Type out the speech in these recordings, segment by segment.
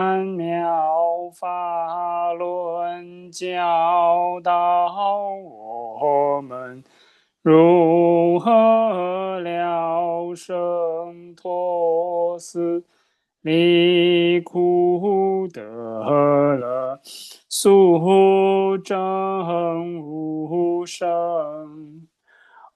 妙法轮教导我们如何了生脱死，离苦得乐，速证无生。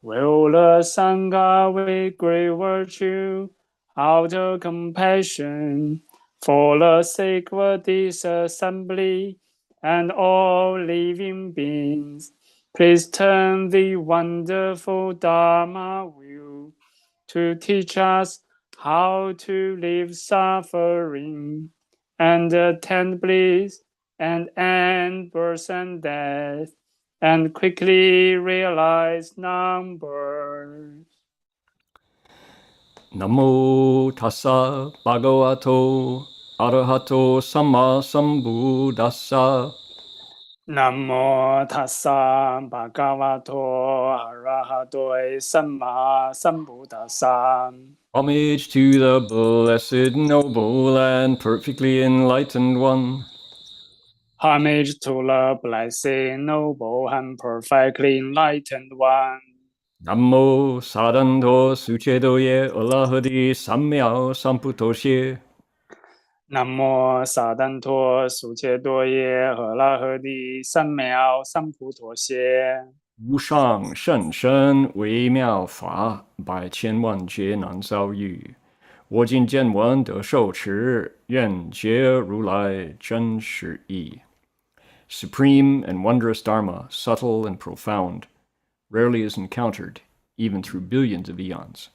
Will the Sangha with great virtue, out of compassion, for the sake of this assembly and all living beings, please turn the wonderful Dharma wheel to teach us how to live suffering and attain bliss and end birth and death and quickly realize numbers. Namo tassa bhagavato arahato samma sambuddhassa. Namo tassa bhagavato arahato samma sambuddhassa. Homage to the blessed, noble, and perfectly enlightened one. Homage to the blessed, noble, and perfectly enlightened one. Namo sadanto suchedoye alahadi samyao samputoshye. Namo sadanto suche doye he la he di san miao san pu to xie. 无上甚深微妙法，百千万劫难遭遇。我今见闻得受持，愿解如来真实义。Supreme and wondrous Dharma, subtle and profound, rarely is encountered, even through billions of eons.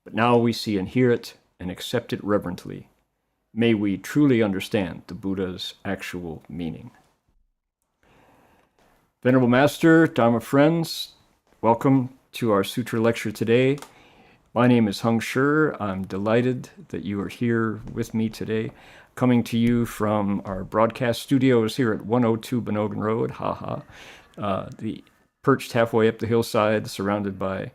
But now we see and hear it and accept it reverently. May we truly understand the Buddha's actual meaning. Venerable Master, Dharma friends, welcome to our Sutra lecture today. My name is Heng. I'm delighted that you are here with me today, coming to you from our broadcast studios here at 102 Benogan Road, perched halfway up the hillside, surrounded by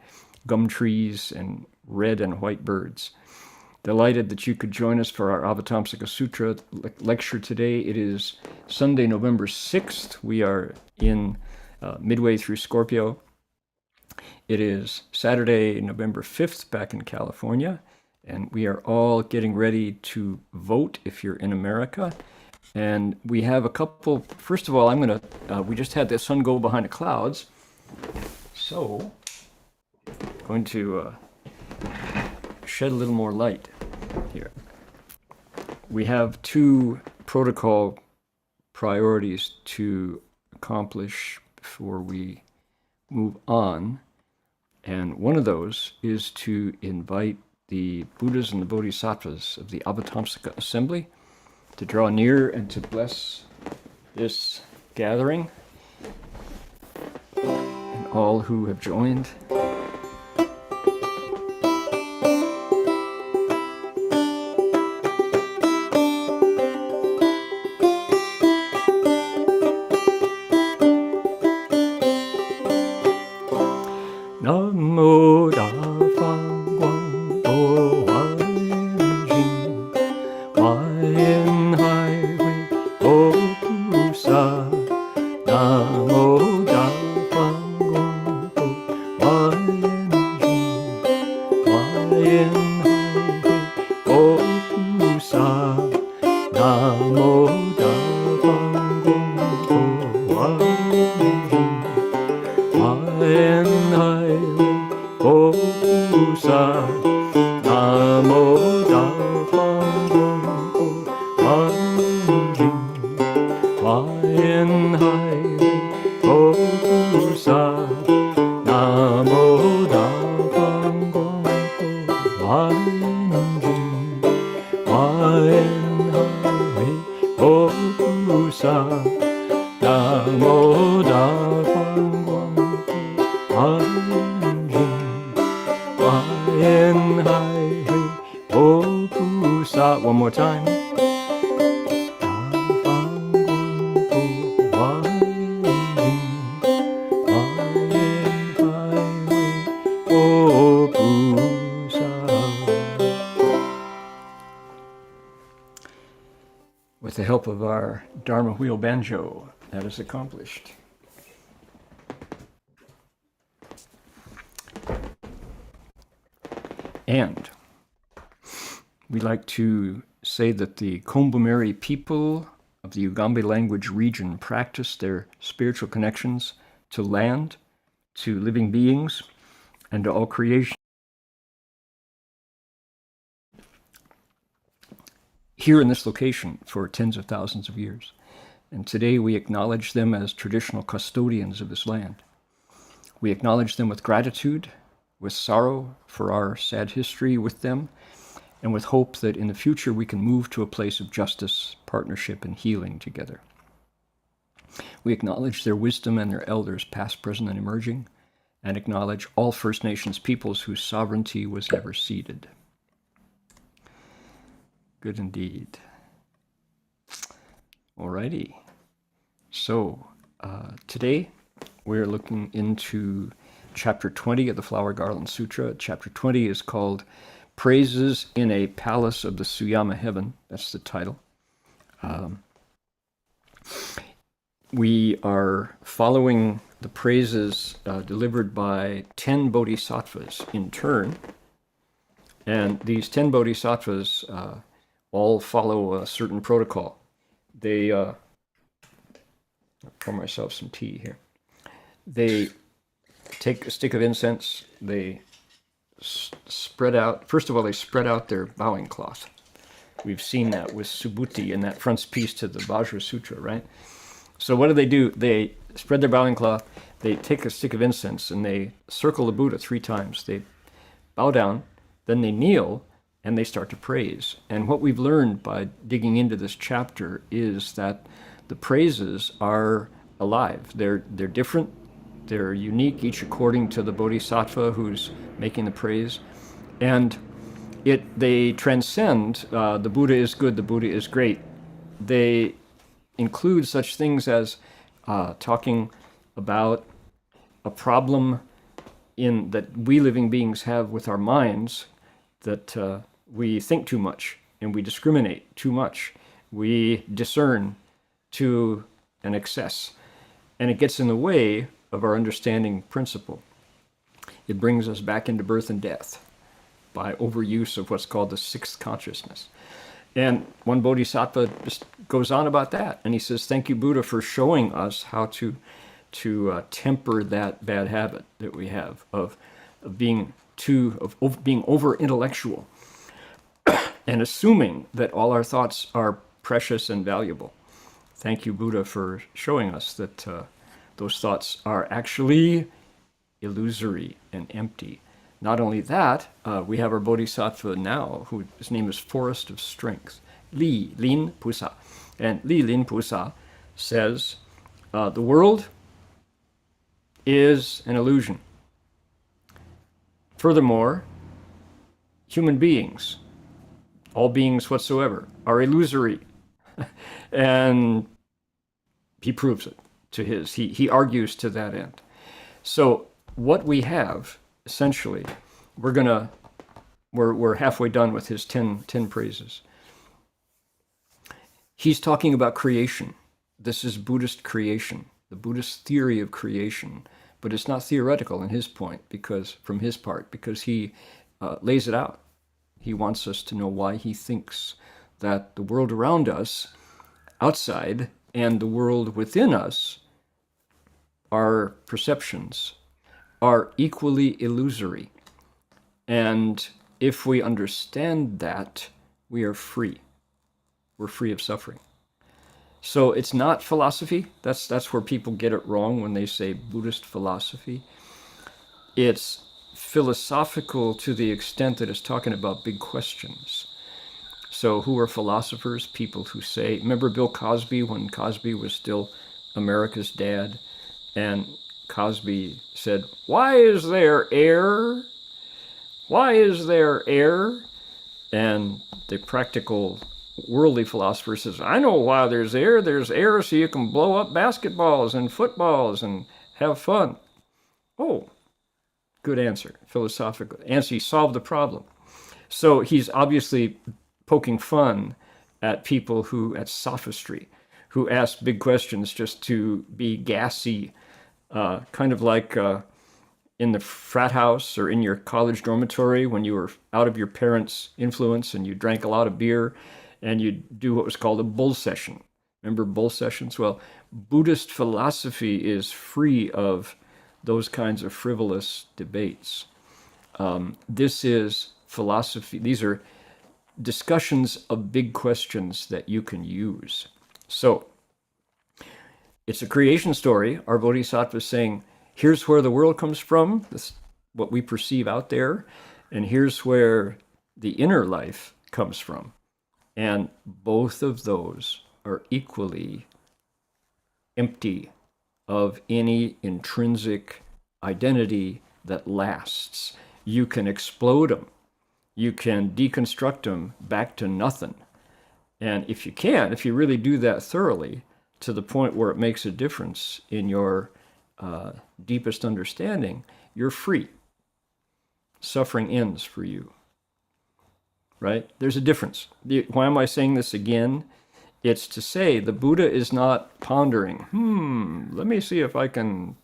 gum trees and red and white birds. Delighted that you could join us for our Avatamsaka Sutra lecture today. It is Sunday, November 6th. We are in midway through Scorpio. It is Saturday, November 5th, back in California, and we are all getting ready to vote if you're in America. And we have a couple. First of all, we just had the sun go behind the clouds, so I'm going to shed a little more light here. We have two protocol priorities to accomplish before we move on. And one of those is to invite the Buddhas and the Bodhisattvas of the Avatamsaka Assembly to draw near and to bless this gathering and all who have joined. Namo Da Fang Guang Bo Huan Jing Huan Hai Hui Bo Pu Sa. Namo Da Fang Guang Bo Huan Jing Huan Hai Hui Bo Pu Sa. Namo Da Fang Guang Bo Huan Jing Huan Hai Hui Bo Pu Sa. Namo Da Fang Guang Bo Huan Jing Huan Hai Hui Bo Pu Sa. Namo Da Fang Guang Bo Huan Jing Huan Hai Hui Bo Pu Sa. Namo Da Fang Guang Bo Huan Jing Huan Hai Hui Bo Pu Sa. One more time. With the help of our Dharma wheel banjo, that is accomplished. And we like to say that the Kombumerri people of the Ugambi language region practice their spiritual connections to land, to living beings, and to all creation here in this location for tens of thousands of years. And today we acknowledge them as traditional custodians of this land. We acknowledge them with gratitude, with sorrow for our sad history with them, and with hope that in the future we can move to a place of justice, partnership, and healing together. We acknowledge their wisdom and their elders, past, present, and emerging, and acknowledge all First Nations peoples whose sovereignty was never ceded. Good indeed. Alrighty. So today we're looking into Chapter 20 of the Flower Garland Sutra. Chapter 20 is called Praises in a Palace of the Suyama Heaven. That's the title. We are following the praises delivered by 10 bodhisattvas in turn. And these 10 bodhisattvas all follow a certain protocol. They, I'll pour myself some tea here. They take a stick of incense, they spread out, first of all, they spread out their bowing cloth. We've seen that with Subhuti in that frontispiece to the Vajra Sutra, right? So what do? They spread their bowing cloth, they take a stick of incense, and they circle the Buddha 3 times. They bow down, then they kneel, and they start to praise. And what we've learned by digging into this chapter is that the praises are alive. They're different, they're unique, each according to the bodhisattva who's making the praise. And they transcend the Buddha is good, the Buddha is great. They include such things as talking about a problem that we living beings have with our minds, that we think too much and we discriminate too much. We discern to an excess, and it gets in the way of our understanding principle. It brings us back into birth and death by overuse of what's called the 6th consciousness. And one bodhisattva just goes on about that, and he says, thank you, Buddha, for showing us how to temper that bad habit that we have of being over intellectual and assuming that all our thoughts are precious and valuable. Thank you, Buddha, for showing us that those thoughts are actually illusory and empty. Not only that, we have our bodhisattva now, his name is Forest of Strength, Li Lin Pusa. And Li Lin Pusa says, the world is an illusion. Furthermore, human beings, all beings whatsoever, are illusory. And he proves it to he argues to that end. So what we have, essentially, we're halfway done with his 10 praises. He's talking about creation. This is Buddhist creation, the Buddhist theory of creation. But it's not theoretical in his point, because he lays it out. He wants us to know why he thinks that the world around us, outside, and the world within us, our perceptions, are equally illusory. And if we understand that, we are free. We're free of suffering. So it's not philosophy. That's where people get it wrong when they say Buddhist philosophy. It's philosophical to the extent that it's talking about big questions. So who are philosophers? People who say, remember Bill Cosby, when Cosby was still America's dad, and Cosby said, why is there air? Why is there air? And the practical worldly philosopher says, I know why there's air. There's air so you can blow up basketballs and footballs and have fun. Oh, good answer, philosophical answer. He solved the problem. So he's obviously poking fun at people at sophistry, who ask big questions just to be gassy, kind of like in the frat house or in your college dormitory when you were out of your parents' influence and you drank a lot of beer and you do what was called a bull session. Remember bull sessions? Well, Buddhist philosophy is free of those kinds of frivolous debates. This is philosophy. These are discussions of big questions that you can use. So, it's a creation story. Our Bodhisattva is saying, here's where the world comes from, this, what we perceive out there, and here's where the inner life comes from. And both of those are equally empty of any intrinsic identity that lasts. You can explode them. You can deconstruct them back to nothing. And if you really do that thoroughly, to the point where it makes a difference in your deepest understanding, you're free. Suffering ends for you. Right? There's a difference. Why am I saying this again? It's to say the Buddha is not pondering, let me see if I can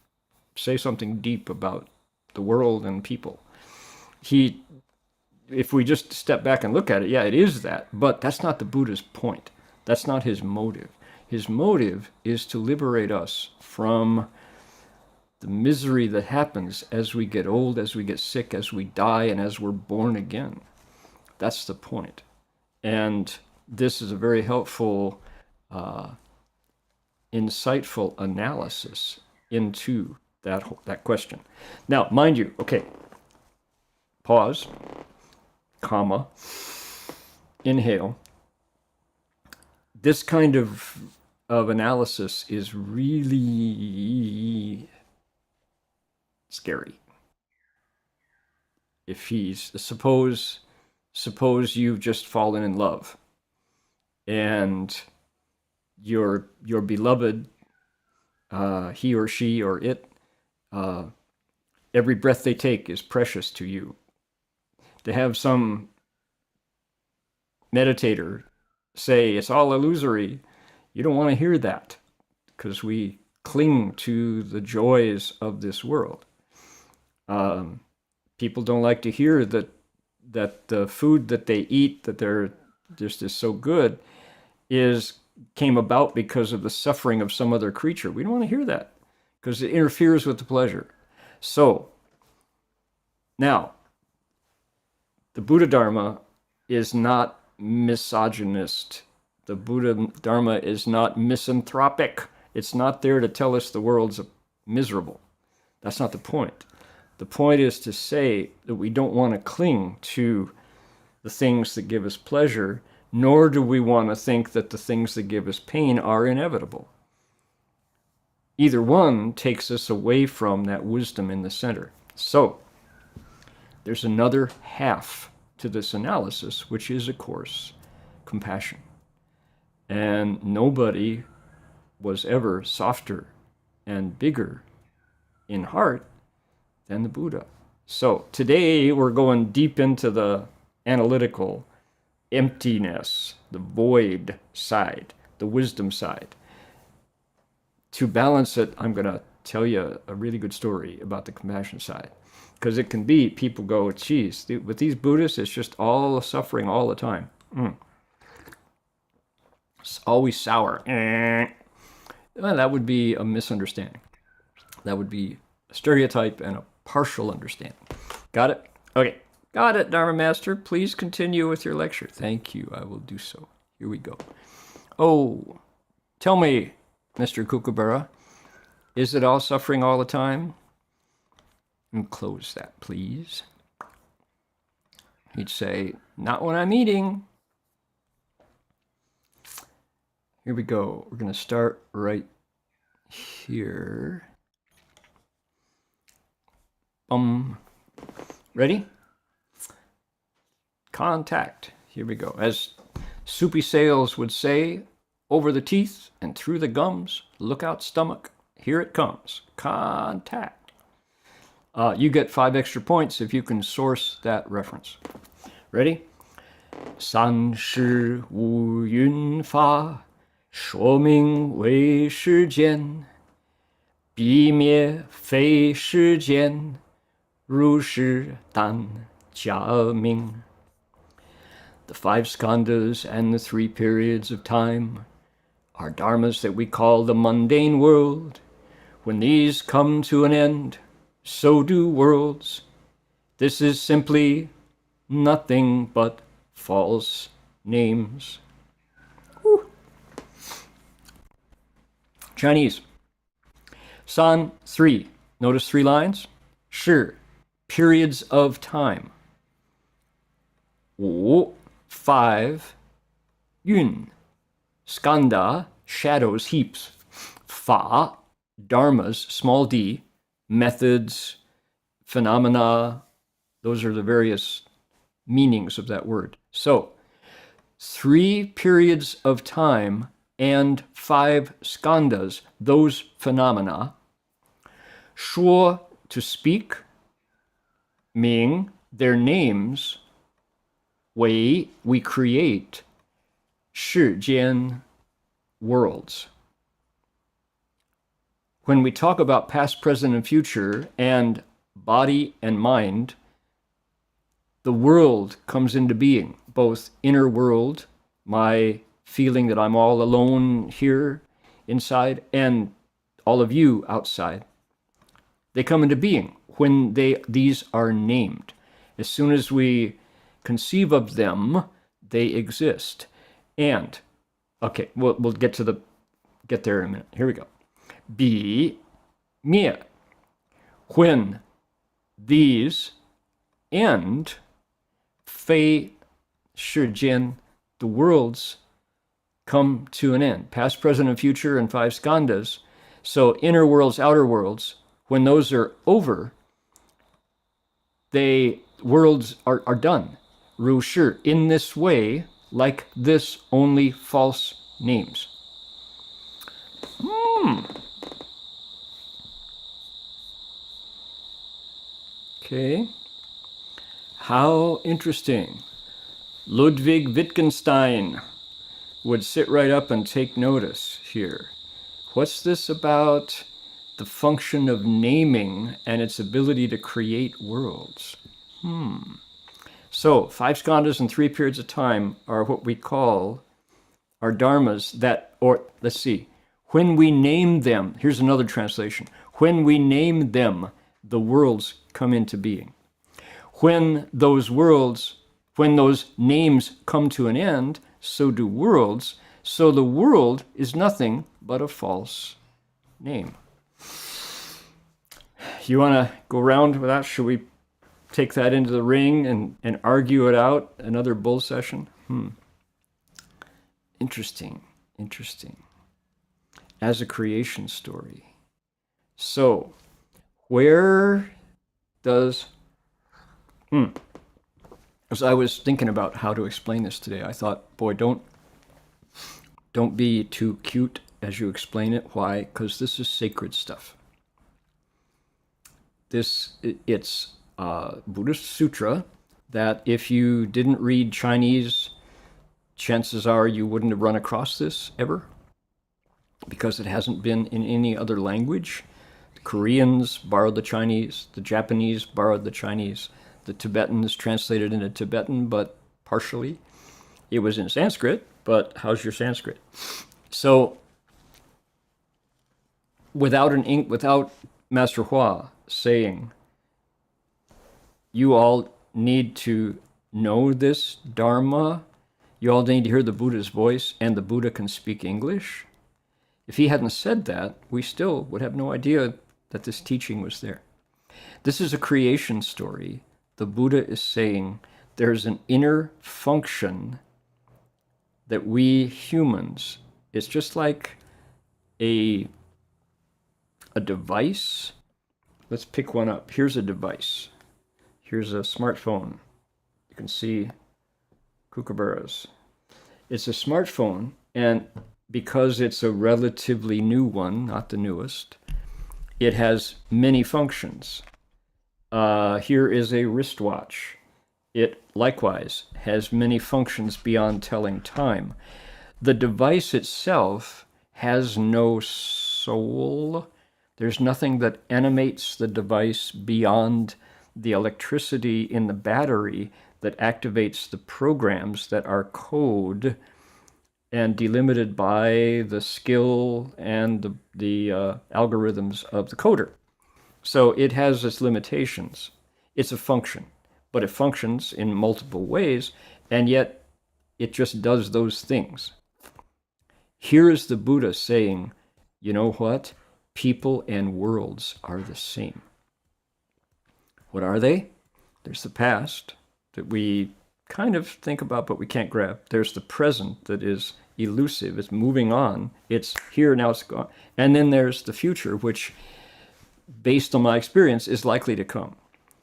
say something deep about the world and people. If we just step back and look at it, yeah, it is that, but that's not the Buddha's point. That's not his motive. His motive is to liberate us from the misery that happens as we get old, as we get sick, as we die, and as we're born again. That's the point. And this is a very helpful, insightful analysis into that question. Now, mind you, okay, pause, comma, inhale. This kind of analysis is really scary. If suppose you've just fallen in love, and your beloved, he or she or it, every breath they take is precious to you. To have some meditator say it's all illusory, you don't want to hear that, because we cling to the joys of this world. People don't like to hear that the food that they eat, that they're just is so good, came about because of the suffering of some other creature. We don't want to hear that, because it interferes with the pleasure. So, now, the Buddha Dharma is not misogynist. The Buddha Dharma is not misanthropic. It's not there to tell us the world's miserable. That's not the point. The point is to say that we don't want to cling to the things that give us pleasure, nor do we want to think that the things that give us pain are inevitable. Either one takes us away from that wisdom in the center. So, there's another half to this analysis, which is, of course, compassion. And nobody was ever softer and bigger in heart than the Buddha. So today we're going deep into the analytical emptiness, the void side, the wisdom side. To balance it, I'm going to tell you a really good story about the compassion side. Because it can be, people go, geez, with these Buddhists, it's just all suffering all the time. It's always sour. Well, that would be a misunderstanding. That would be a stereotype and a partial understanding. Got it? Okay. Got it, Dharma Master. Please continue with your lecture. Thank you. I will do so. Here we go. Oh, tell me, Mr. Kookaburra, is it all suffering all the time? And close that, please. He'd say, not when I'm eating. Here we go. We're going to start right here. Ready? Contact. Here we go. As Soupy Sales would say, over the teeth and through the gums, look out stomach, here it comes. Contact. You get 5 extra points if you can source that reference. Ready? 三世无云法，说名为世间。彼灭非世间，如是但假名。The five skandhas and the three periods of time are dharmas that we call the mundane world. When these come to an end, so do worlds. This is simply nothing but false names. Whew. Chinese. San, 3. Notice 3 lines. Shi, periods of time. Wu, 5. Yun, skanda, shadows, heaps. Fa, dharmas, small d, methods, phenomena. Those are the various meanings of that word. So, 3 periods of time and 5 skandhas, those phenomena. Shuo, to speak. Ming, their names. Wei, we create. Shijian, worlds. When we talk about past, present, and future, and body and mind, the world comes into being, both inner world, my feeling that I'm all alone here inside, and all of you outside. They come into being when these are named. As soon as we conceive of them, they exist. And, okay, we'll get there in a minute. Here we go. Bi, mie, when these end, fei, shijian, the worlds come to an end. Past, present, and future, and 5 skandhas. So inner worlds, outer worlds, when those are over, worlds are done. Ru shi, in this way, like this, only false names. Okay. How interesting. Ludwig Wittgenstein would sit right up and take notice here. What's this about the function of naming and its ability to create worlds? So, 5 skandhas and 3 periods of time are what we call our dharmas that, or let's see, when we name them, here's another translation, when we name them, the worlds come into being. When those names come to an end, so do worlds. So the world is nothing but a false name. You want to go around with that? Should we take that into the ring and argue it out? Another bull session? Interesting. As a creation story. So, where does... As I was thinking about how to explain this today, I thought, boy, don't be too cute as you explain it. Why? Because this is sacred stuff. It's a Buddhist sutra that if you didn't read Chinese, chances are you wouldn't have run across this ever, because it hasn't been in any other language. The Koreans borrowed the Chinese, the Japanese borrowed the Chinese, the Tibetan is translated into Tibetan, but partially. It was in Sanskrit, but how's your Sanskrit? So, without Master Hua saying, you all need to know this Dharma, you all need to hear the Buddha's voice, and the Buddha can speak English. If he hadn't said that, we still would have no idea that this teaching was there. This is a creation story. The Buddha is saying there's an inner function that we humans, it's just like a device. Let's pick one up. Here's a device. Here's a smartphone. You can see kookaburras. It's a smartphone, and because it's a relatively new one, not the newest, it has many functions. Here is a wristwatch. It likewise has many functions beyond telling time. The device itself has no soul. There's nothing that animates the device beyond the electricity in the battery that activates the programs that are code and delimited by the skill and the algorithms of the coder. So it has its limitations. It's a function, but it functions in multiple ways, and yet it just does those things. Here is the Buddha saying, you know what? People and worlds are the same. What are they? There's the past that we kind of think about, but we can't grab. There's the present that is elusive. It's moving on. It's here, now it's gone. And then there's the future, which, based on my experience, is likely to come.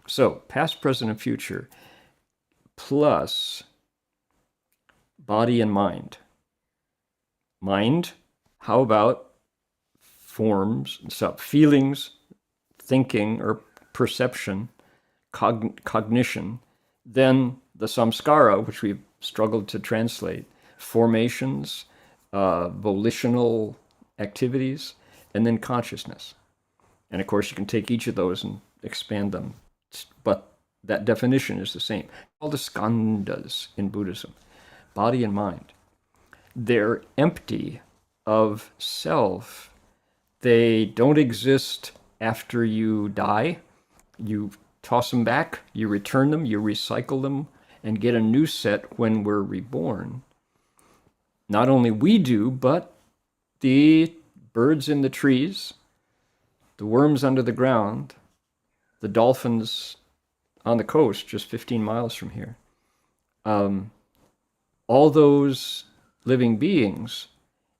So past, present, and future, plus body and mind. Mind, how about forms, feelings, thinking, or perception, cognition, then the samskara, which we've struggled to translate, formations, volitional activities, and then consciousness. And of course, you can take each of those and expand them, but that definition is the same. All the skandhas in Buddhism, body and mind, they're empty of self. They don't exist after you die. You toss them back, you return them, you recycle them, and get a new set when we're reborn. Not only we do, but the birds in the trees, the worms under the ground, the dolphins on the coast just 15 miles from here. All those living beings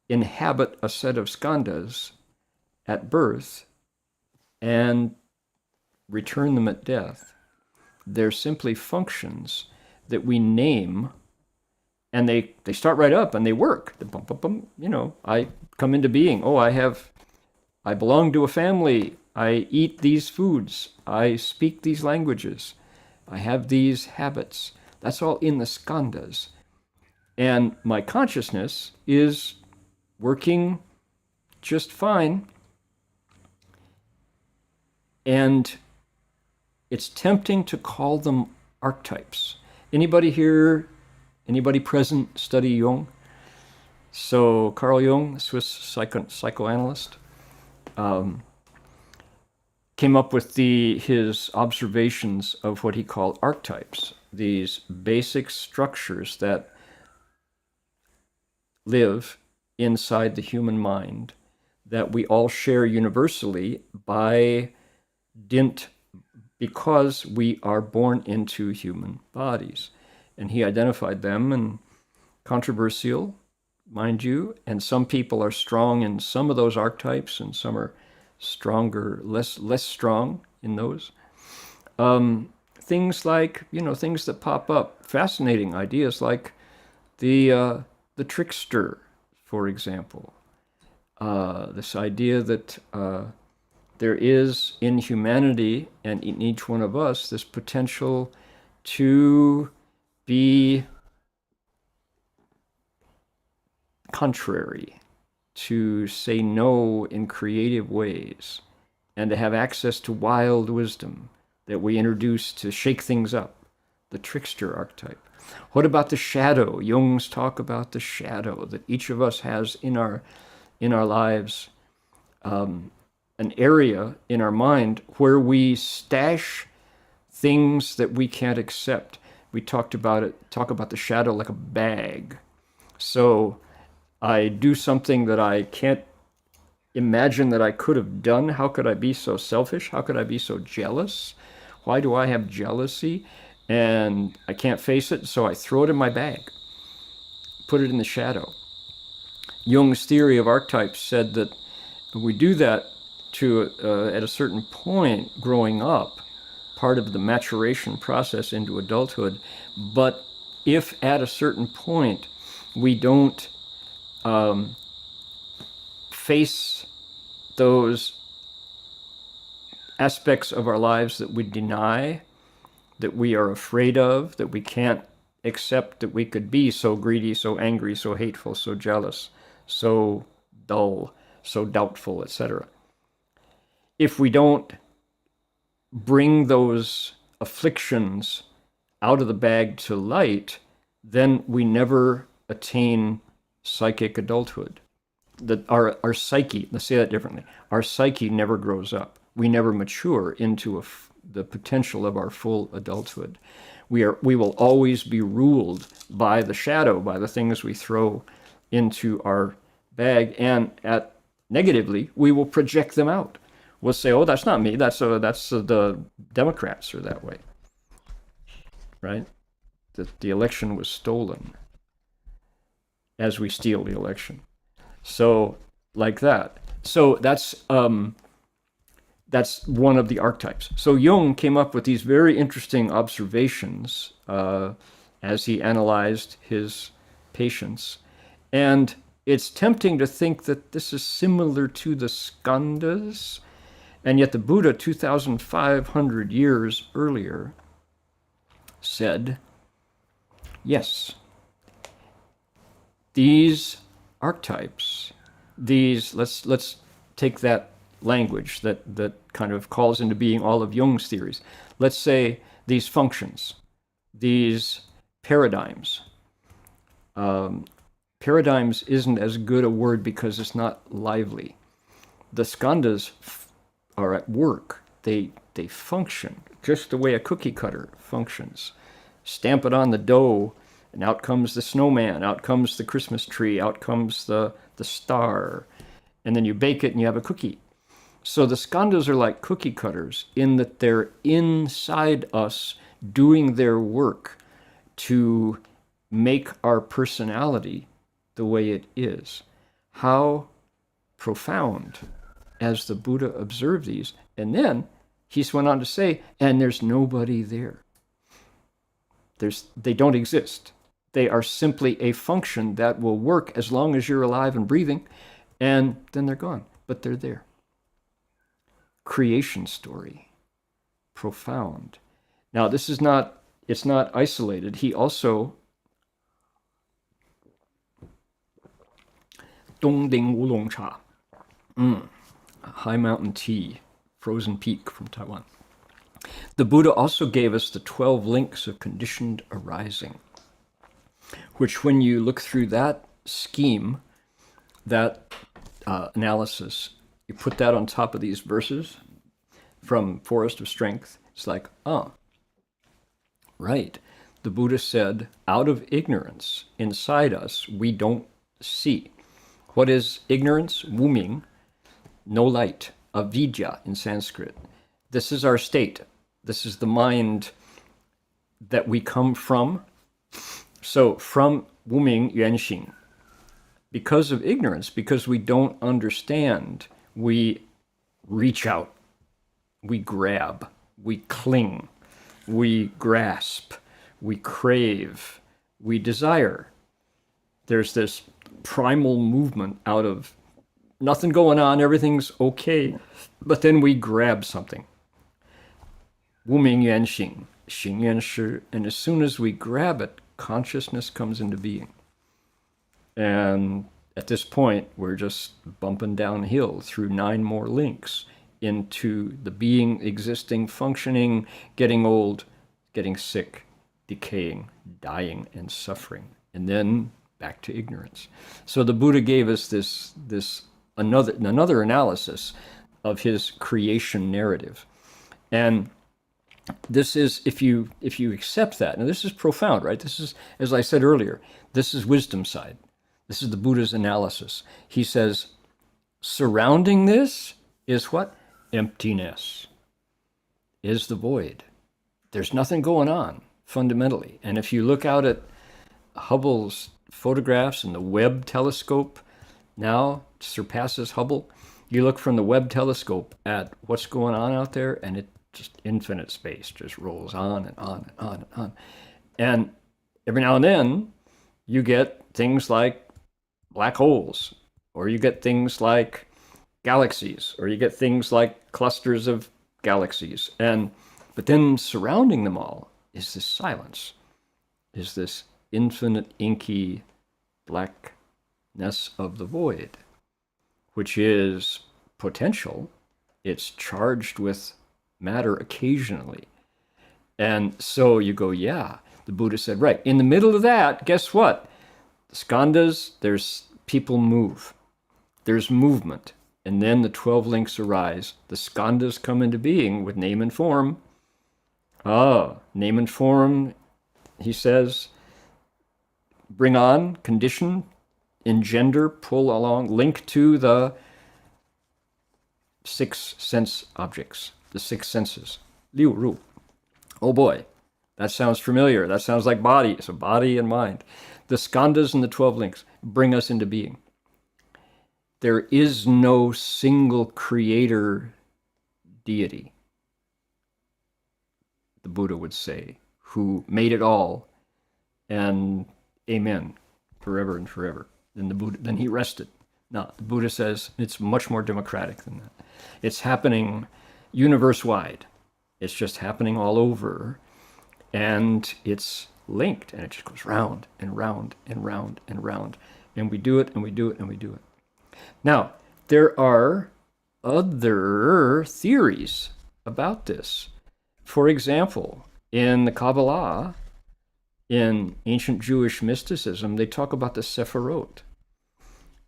inhabit a set of skandhas at birth and return them at death. They're simply functions that we name, and they start right up and they work. You know, I come into being. Oh, I belong to a family. I eat these foods. I speak these languages. I have these habits. That's all in the skandhas. And my consciousness is working just fine. And it's tempting to call them archetypes. Anybody here, anybody present study Jung? So Carl Jung, Swiss psychoanalyst, came up with his observations of what he called archetypes, these basic structures that live inside the human mind that we all share universally because we are born into human bodies. And he identified them, and controversial, mind you, and some people are strong in some of those archetypes and some are stronger, less strong in those. Things like, things that pop up, fascinating ideas like the trickster, for example. This idea that there is in humanity and in each one of us this potential to be contrary, to say no in creative ways, and to have access to wild wisdom that we introduce to shake things up, the trickster archetype. What about the shadow? Jung's talk about the shadow that each of us has in our lives, an area in our mind where we stash things that we can't accept. We talk about the shadow like a bag. So I do something that I can't imagine that I could have done. How could I be so selfish? How could I be so jealous? Why do I have jealousy? And I can't face it, so I throw it in my bag, put it in the shadow. Jung's theory of archetypes said that we do that at a certain point growing up, part of the maturation process into adulthood. But if at a certain point we don't face those aspects of our lives that we deny, that we are afraid of, that we can't accept that we could be so greedy, so angry, so hateful, so jealous, so dull, so doubtful, etc. If we don't bring those afflictions out of the bag to light, then we never attain psychic adulthood. That our psyche, let's say that differently, our psyche never grows up. We never mature into the potential of our full adulthood. We will always be ruled by the shadow, by the things we throw into our bag, and negatively, we will project them out. We'll say, "Oh, that's not me. That's the Democrats are that way." Right? The election was stolen, as we steal the election. So, like that. So that's one of the archetypes. So Jung came up with these very interesting observations as he analyzed his patients. And it's tempting to think that this is similar to the skandhas, and yet the Buddha, 2,500 years earlier, said, yes, these archetypes, let's take that language that kind of calls into being all of Jung's theories. Let's say these functions, these paradigms. Paradigms isn't as good a word because it's not lively. The skandhas are at work. They function just the way a cookie cutter functions. Stamp it on the dough, and out comes the snowman, out comes the Christmas tree, out comes the star, and then you bake it and you have a cookie. So the skandhas are like cookie cutters in that they're inside us doing their work to make our personality the way it is. How profound as the Buddha observed these. And then he went on to say, and there's nobody there. They don't exist. They are simply a function that will work as long as you're alive and breathing, and then they're gone, but they're there. Creation story. Profound. Now, it's not isolated. He also, Dongding Wulong Cha, high mountain tea, frozen peak from Taiwan. The Buddha also gave us the 12 links of conditioned arising, which when you look through that scheme, that analysis, you put that on top of these verses from Forest of Strength, it's like, right. The Buddha said, out of ignorance, inside us, we don't see. What is ignorance? Wuming, no light, avidya in Sanskrit. This is our state. This is the mind that we come from. So from Wuming Yuanxing, because of ignorance, because we don't understand, we reach out, we grab, we cling, we grasp, we crave, we desire. There's this primal movement out of nothing going on, everything's okay, but then we grab something. Wuming Yuanxing, Xing Yuan Shi, and as soon as we grab it, consciousness comes into being. And at this point, we're just bumping downhill through 9 more links into the being, existing, functioning, getting old, getting sick, decaying, dying, and suffering. And then back to ignorance. So the Buddha gave us this another analysis of his creation narrative. And this is, if you accept that, and this is profound, right? This is, as I said earlier, this is wisdom side. This is the Buddha's analysis. He says, surrounding this is what? Emptiness. Is the void. There's nothing going on, fundamentally. And if you look out at Hubble's photographs and the Webb telescope now surpasses Hubble, you look from the Webb telescope at what's going on out there, and it just infinite space just rolls on and on and on and on. And every now and then you get things like black holes, or you get things like galaxies, or you get things like clusters of galaxies. But then surrounding them all is this silence, is this infinite inky blackness of the void, which is potential. It's charged with matter occasionally. And so you go, yeah, the Buddha said, right, in the middle of that, guess what? The skandhas, there's people move. There's movement. And then the 12 links arise. The skandhas come into being with name and form. Name and form, he says, bring on, condition, engender, pull along, link to the 6 sense objects, the 6 senses. Liu Ru. Oh boy, that sounds familiar. That sounds like body. So body and mind. The skandhas and the 12 links bring us into being. There is no single creator deity, the Buddha would say, who made it all, and amen, forever and forever. Then he rested. No, the Buddha says it's much more democratic than that. It's happening universe-wide. It's just happening all over, and it's linked, and it just goes round and round and round and round. And we do it, and we do it, and we do it. Now, there are other theories about this. For example, in the Kabbalah, in ancient Jewish mysticism, they talk about the Sephirot.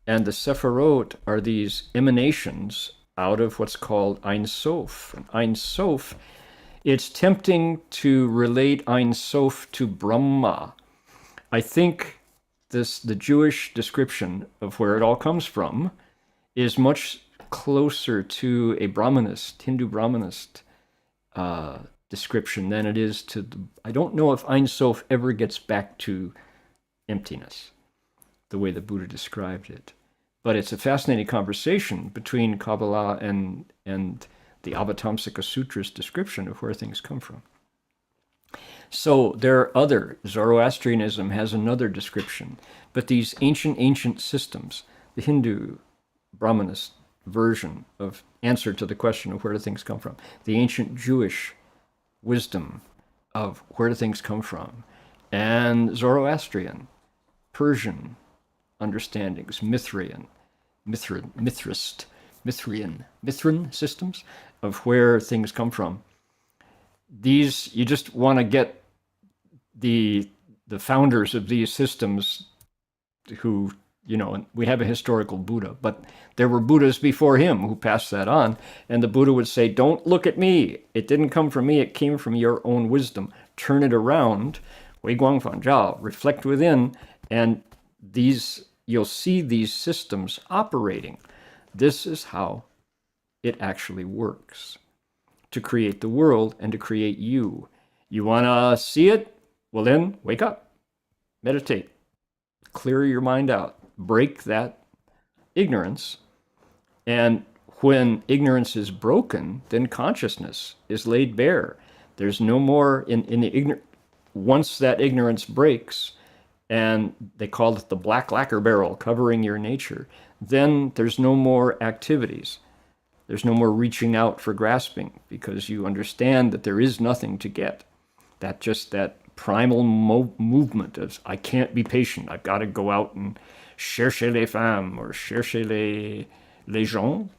And the Sephirot are these emanations out of what's called Ein Sof. And Ein Sof, it's tempting to relate Ein Sof to Brahma. I think the Jewish description of where it all comes from is much closer to a Brahmanist, Hindu Brahmanist description than it is to I don't know if Ein Sof ever gets back to emptiness, the way the Buddha described it. But it's a fascinating conversation between Kabbalah and the Avatamsaka Sutra's description of where things come from. So there are other, Zoroastrianism has another description, but these ancient systems, the Hindu Brahmanist version of answer to the question of where do things come from, the ancient Jewish wisdom of where do things come from, and Zoroastrian, Persian understandings, Mithran systems of where things come from. These, you just want to get the founders of these systems who, and we have a historical Buddha, but there were Buddhas before him who passed that on, and the Buddha would say, don't look at me. It didn't come from me. It came from your own wisdom. Turn it around, Wei Guang Fan Zhao, reflect within, and you'll see these systems operating. This is how it actually works to create the world and to create you. You want to see it? Well, then wake up, meditate, clear your mind out, break that ignorance. And when ignorance is broken, then consciousness is laid bare. There's no more in the ignorance. Once that ignorance breaks, and they call it the black lacquer barrel covering your nature, then there's no more activities. There's no more reaching out for grasping, because you understand that there is nothing to get. That primal movement of, I can't be patient. I've got to go out and chercher les femmes or chercher les gens.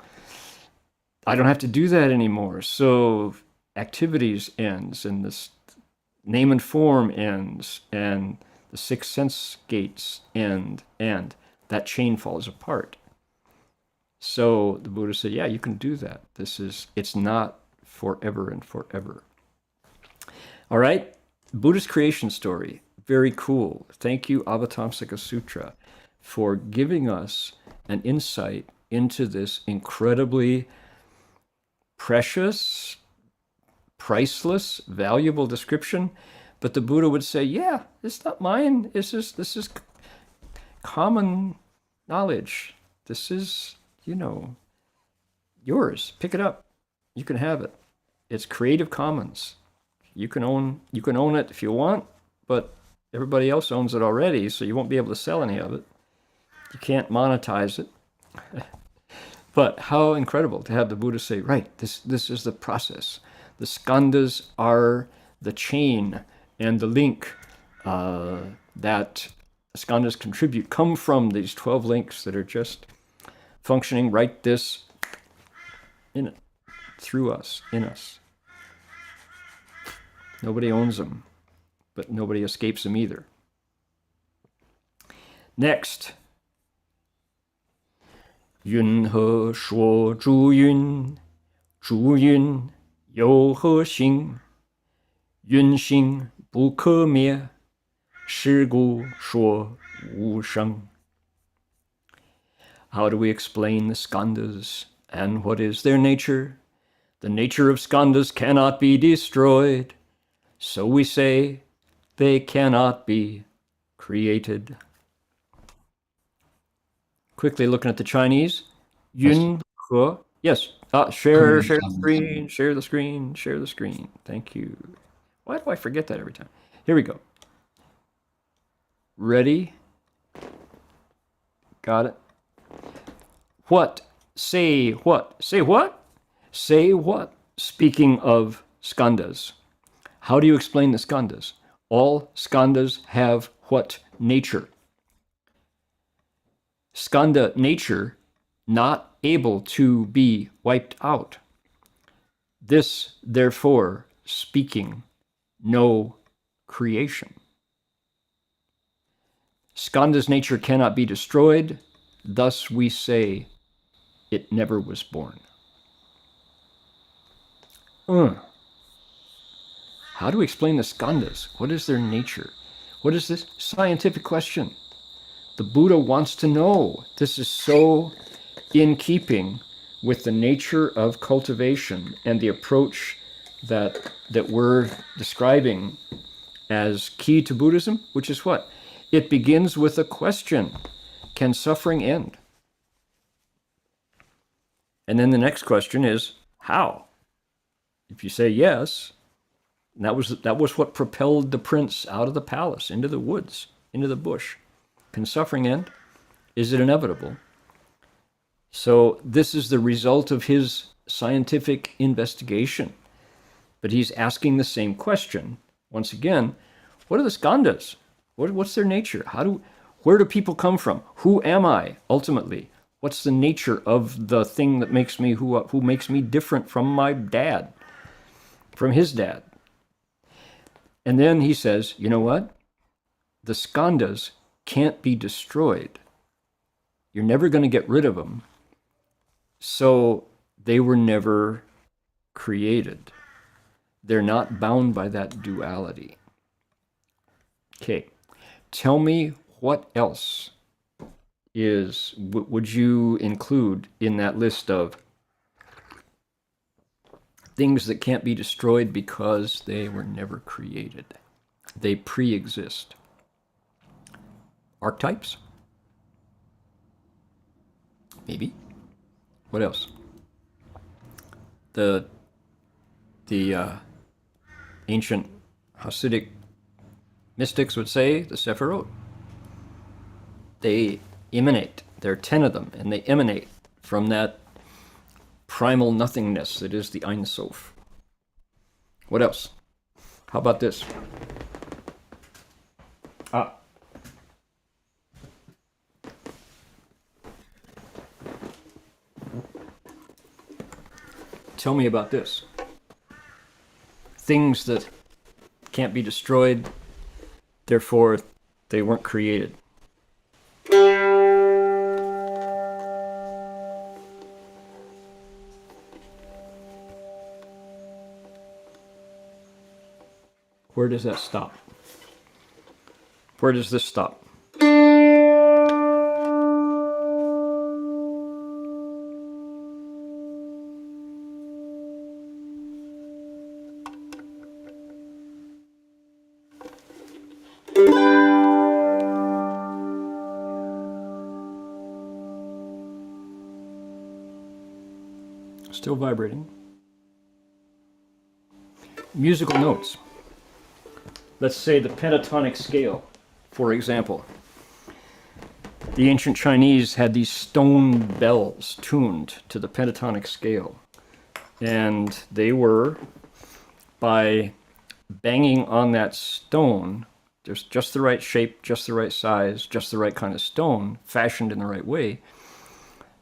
I don't have to do that anymore. So activities ends, and this name and form ends, and the 6 sense gates end, and that chain falls apart. So the Buddha said, yeah, you can do that. It's not forever and forever. All right, Buddha's creation story, very cool. Thank you, Avatamsaka Sutra, for giving us an insight into this incredibly precious, priceless, valuable description. But the Buddha would say, yeah, it's not mine. This is common knowledge. This is, yours. Pick it up. You can have it. It's Creative Commons. You can own it if you want, but everybody else owns it already, so you won't be able to sell any of it. You can't monetize it. But how incredible to have the Buddha say, right, this is the process. The skandhas are the chain And the link that skandhas contribute come from these 12 links that are just functioning right this in it, through us, in us. Nobody owns them, but nobody escapes them either. Next. Yun he shuo zhu yun, zhu yun you he xing, yun xing bu ke mie, shi gu shuo wu sheng. How do we explain the skandhas and what is their nature? The nature of skandhas cannot be destroyed, so we say they cannot be created. Quickly looking at the Chinese. Yun He. Yes. Share the screen. Thank you. Why do I forget that every time? Here we go. Ready? Got it. What? Say what? Say what? Say what? Speaking of skandhas. How do you explain the skandhas? All skandhas have what nature? Skandha nature not able to be wiped out. This, therefore, speaking no creation. Skandha's nature cannot be destroyed, thus we say it never was born. How do we explain the skandhas? What is their nature? What is this scientific question? The Buddha wants to know. This is so in keeping with the nature of cultivation and the approach that we're describing as key to Buddhism, which is what? It begins with a question. Can suffering end? And then the next question is, how? If you say yes, that was what propelled the prince out of the palace, into the woods, into the bush. Can suffering end? Is it inevitable? So this is the result of his scientific investigation. But he's asking the same question. Once again, what are the skandhas? What's their nature? Where do people come from? Who am I, ultimately? What's the nature of the thing that makes me who makes me different from my dad, from his dad? And then he says, you know what? The skandhas can't be destroyed. You're never going to get rid of them. So they were never created. They're not bound by that duality. Okay, tell me what else would you include in that list of things that can't be destroyed because they were never created? They pre-exist. Archetypes? Maybe. What else? The ancient Hasidic mystics would say the Sephirot. They emanate. There are 10 of them, and they emanate from that primal nothingness that is the Ein Sof. What else? How about this? Tell me about this. Things that can't be destroyed, therefore they weren't created. Where does that stop? Where does this stop? Still vibrating. Musical notes. Let's say the pentatonic scale, for example. The ancient Chinese had these stone bells tuned to the pentatonic scale. And they were, by banging on that stone, just the right shape, just the right size, just the right kind of stone, fashioned in the right way,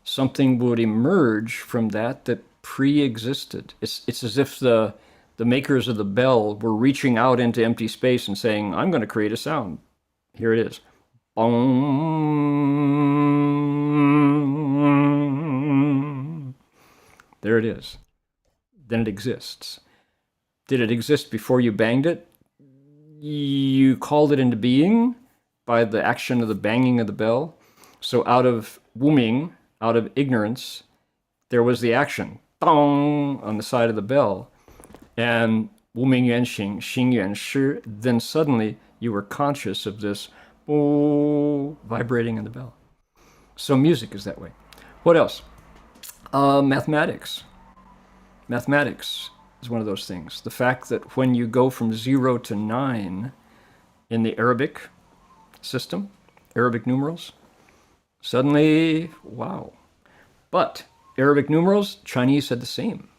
something would emerge from that that pre-existed. It's as if the makers of the bell were reaching out into empty space and saying, I'm going to create a sound. Here it is. Boom. There it is. Then it exists. Did it exist before you banged it? You called it into being by the action of the banging of the bell. So out of wuming, out of ignorance, there was the action, dong, on the side of the bell. And wuming yuan xing, xing yuan shi, then suddenly you were conscious of this oh, vibrating in the bell. So music is that way. What else? Mathematics. Mathematics is one of those things. The fact that when you go from 0 to 9 in the Arabic system, Arabic numerals, suddenly, wow. But Arabic numerals, Chinese said the same.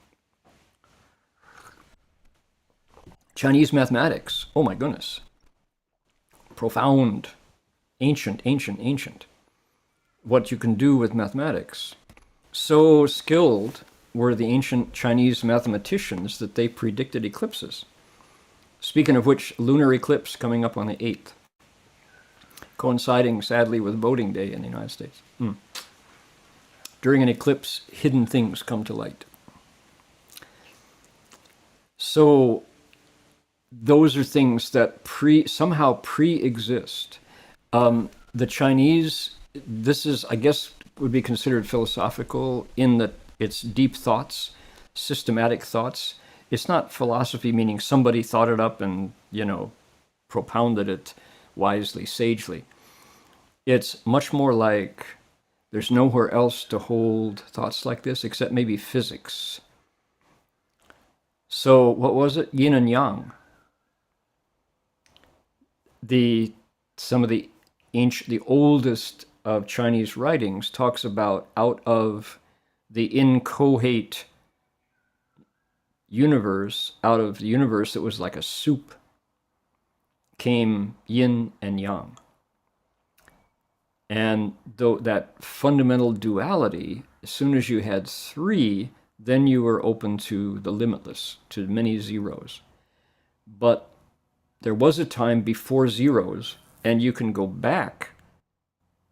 Chinese mathematics, oh my goodness. Profound, ancient, ancient, ancient. What you can do with mathematics. So skilled were the ancient Chinese mathematicians that they predicted eclipses. Speaking of which, lunar eclipse coming up on the 8th, coinciding sadly with voting day in the United States. During an eclipse, hidden things come to light. So those are things that somehow pre-exist. The Chinese, this is, I guess, would be considered philosophical in that it's deep thoughts, systematic thoughts. It's not philosophy meaning somebody thought it up and, propounded it wisely, sagely. It's much more like there's nowhere else to hold thoughts like this except maybe physics. So what was it? Yin and yang. Some of the oldest of Chinese writings talks about out of the inchoate universe, out of the universe that was like a soup, came yin and yang. And though that fundamental duality, as soon as you had 3, then you were open to the limitless, to many zeros. But there was a time before zeros, and you can go back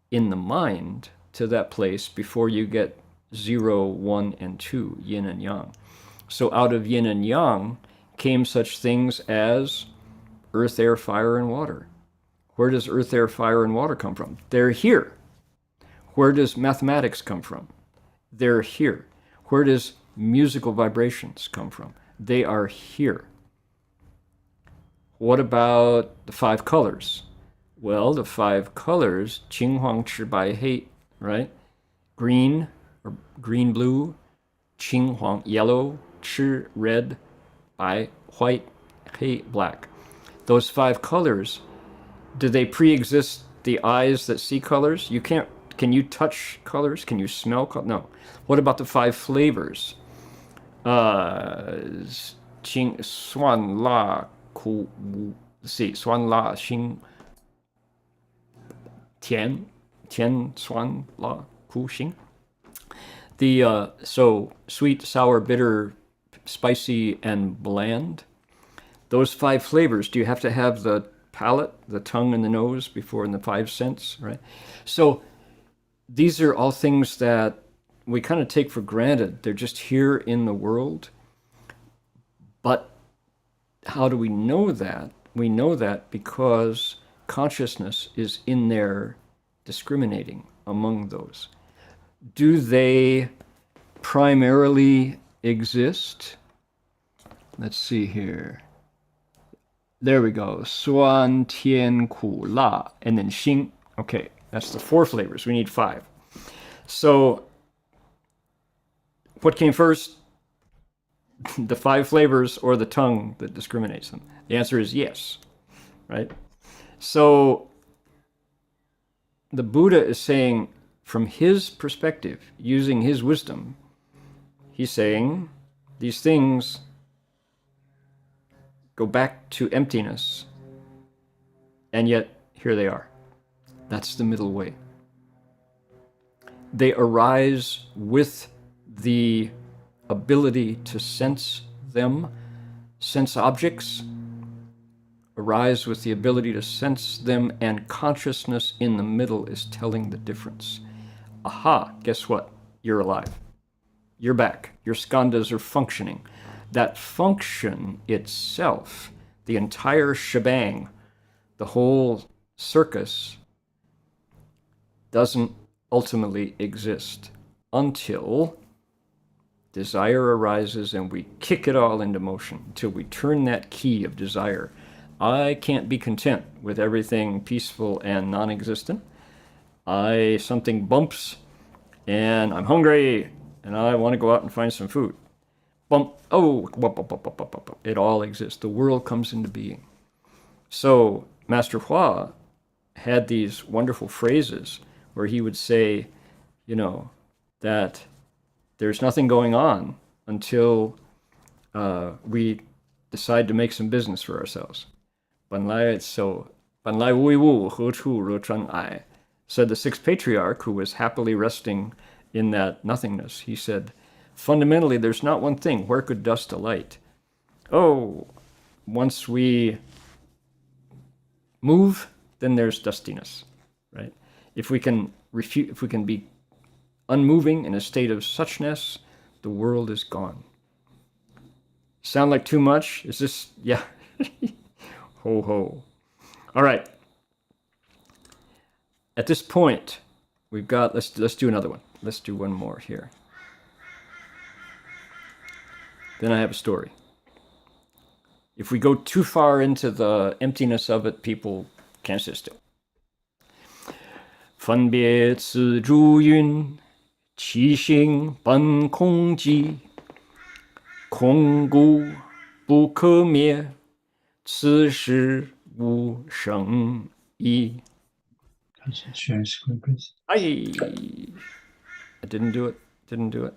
in the mind to that place before you get 0, 1, and 2, yin and yang. So out of yin and yang came such things as earth, air, fire, and water. Where does earth, air, fire, and water come from? They're here. Where does mathematics come from? They're here. Where does musical vibrations come from? They are here. What about the 5 colors? Well, the 5 colors, Qing, Huang, Chi, Bai, Hei, right? Green, or green, blue, Qing, Huang, yellow, Chi, red, Bai, white, Hei, black. Those 5 colors, do they pre-exist the eyes that see colors? Can you touch colors? Can you smell colors? No. What about the 5 flavors? Qing, Suan, La, Ku, Wu, see, Suan, La, Xing, Tian, Suan, La, Ku, Xing. So sweet, sour, bitter, spicy, and bland. Those 5 flavors, do you have to have the palate, the tongue and the nose before in the 5 sense, right? So these are all things that we kind of take for granted. They're just here in the world. But how do we know that? We know that because consciousness is in there discriminating among those. Do they primarily exist? Let's see here. There we go. Suan, Tian, Ku, La, and then Xing. Okay, that's the 4 flavors. We need 5. So what came first? The 5 flavors or the tongue that discriminates them? The answer is yes, right? So the Buddha is saying, from his perspective, using his wisdom, he's saying these things, go back to emptiness, and yet here they are. That's the middle way. They arise with the ability to sense them, sense objects, arise with the ability to sense them, and consciousness in the middle is telling the difference. Aha, guess what? You're alive. You're back. Your skandhas are functioning. That function itself, the entire shebang, the whole circus, doesn't ultimately exist until desire arises and we kick it all into motion, until we turn that key of desire. I can't be content with everything peaceful and non-existent. Something bumps and I'm hungry and I want to go out and find some food. Bump, oh, it all exists. The world comes into being. So Master Hua had these wonderful phrases where he would say, that there's nothing going on until we decide to make some business for ourselves. 本来无一物，何处惹尘埃, said the sixth patriarch, who was happily resting in that nothingness. He said, fundamentally, there's not one thing. Where could dust alight? Oh, once we move, then there's dustiness, right? If we can be unmoving in a state of suchness, the world is gone. Sound like too much? Is this, yeah. Ho ho. All right. At this point, we've got, let's do another one. Let's do one more here. Then I have a story. If we go too far into the emptiness of it, people can't sit still. 分别此诸云，其性本空寂，空故不可灭，此事无生意。I didn't do it.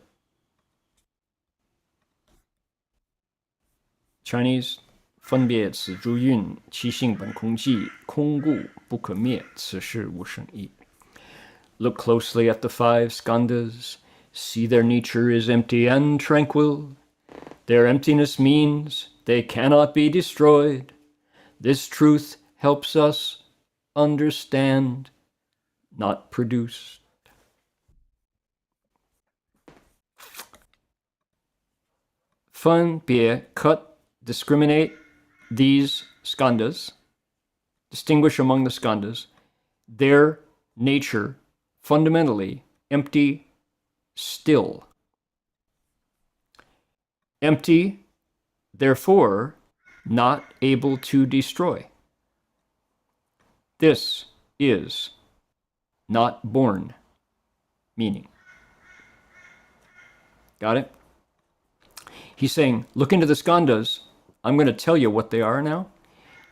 Chinese, 分别此诸云，其性本空寂，空故不可灭，此事无生意。Look closely at the five skandhas. See their nature is empty and tranquil. Their emptiness means they cannot be destroyed. This truth helps us understand, not produce. Fun, bie, cut, discriminate these skandhas, distinguish among the skandhas, their nature fundamentally empty, still. Empty, therefore, not able to destroy. This is not born meaning. Got it? He's saying, look into the skandhas. I'm going to tell you what they are now.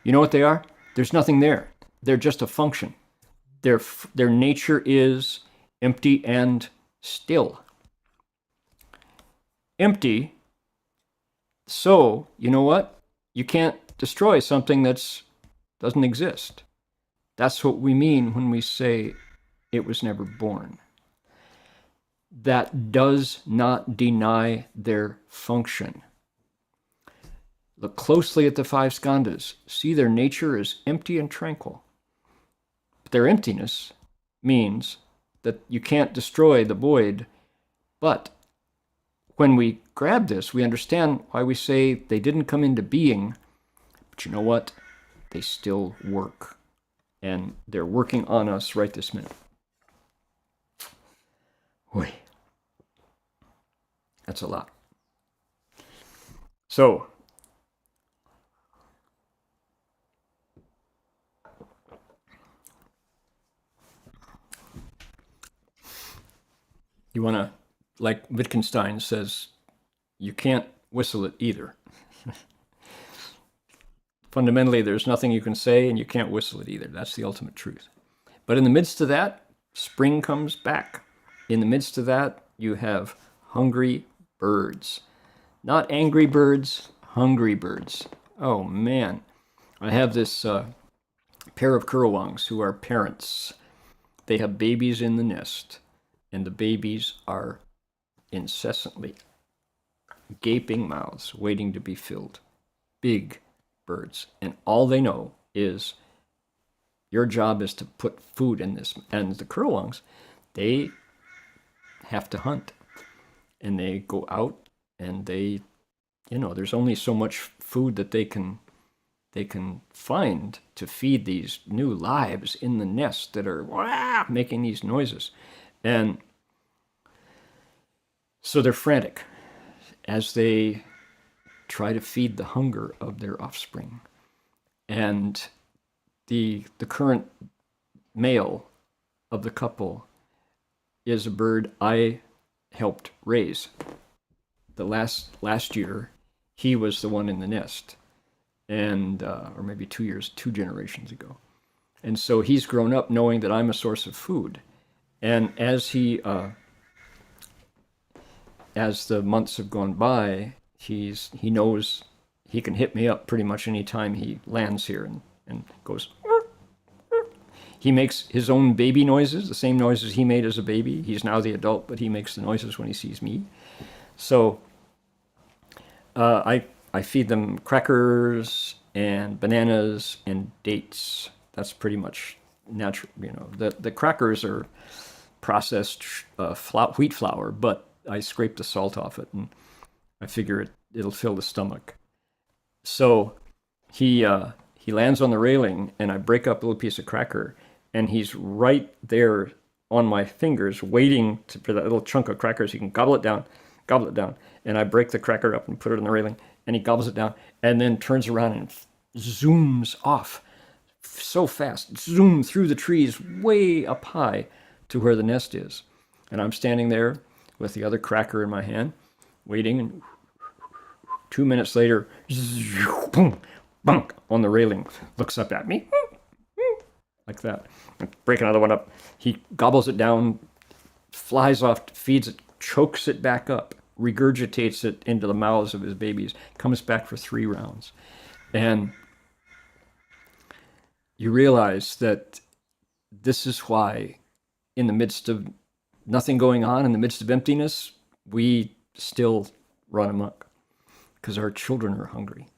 You know what they are? There's nothing there. They're just a function. Their nature is empty and still. Empty. So, you know what? You can't destroy something that doesn't exist. That's what we mean when we say it was never born. That does not deny their function. Look closely at the five skandhas. See their nature is empty and tranquil. But their emptiness means that you can't destroy the void. But when we grab this, we understand why we say they didn't come into being. But you know what? They still work. And they're working on us right this minute. Boy, that's a lot. So, you want to, like Wittgenstein says, you can't whistle it either. Fundamentally, there's nothing you can say and you can't whistle it either. That's the ultimate truth. But in the midst of that, spring comes back. In the midst of that, you have hungry birds. Not angry birds, hungry birds. Oh man, I have this pair of currawongs who are parents. They have babies in the nest, and the babies are incessantly gaping mouths waiting to be filled. Big birds. And all they know is your job is to put food in this. And the currawongs, they have to hunt. And they go out and they, there's only so much food that they can find to feed these new lives in the nest that are making these noises. And so they're frantic as they try to feed the hunger of their offspring. And the current male of the couple is a bird I helped raise. The last year, he was the one in the nest, and or maybe 2 years, 2 generations ago. And so he's grown up knowing that I'm a source of food. And as the months have gone by, he knows he can hit me up pretty much any time he lands here and goes. He makes his own baby noises, the same noises he made as a baby. He's now the adult, but he makes the noises when he sees me. So I feed them crackers and bananas and dates. That's pretty much natural. The crackers are processed wheat flour, but I scrape the salt off it, and I figure it'll fill the stomach. So he lands on the railing, and I break up a little piece of cracker, and he's right there on my fingers, waiting for that little chunk of crackers. He can gobble it down, and I break the cracker up and put it on the railing, and he gobbles it down, and then turns around and zooms off so fast, zoom through the trees way up high to where the nest is. And I'm standing there with the other cracker in my hand, waiting, and 2 minutes later, boom, bunk on the railing, looks up at me, like that. I break another one up. He gobbles it down, flies off, feeds it, chokes it back up, regurgitates it into the mouths of his babies, comes back for 3 rounds. And you realize that this is why, in the midst of nothing going on, in the midst of emptiness, we still run amok, because our children are hungry.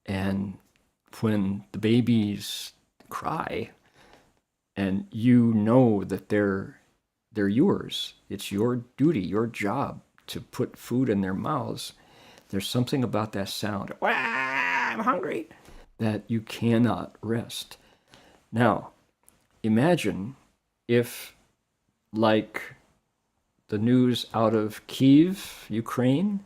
And when the babies cry, and you know that they're yours, it's your duty, your job to put food in their mouths, there's something about that sound, I'm hungry, that you cannot rest. Now, imagine if, like the news out of Kyiv, Ukraine,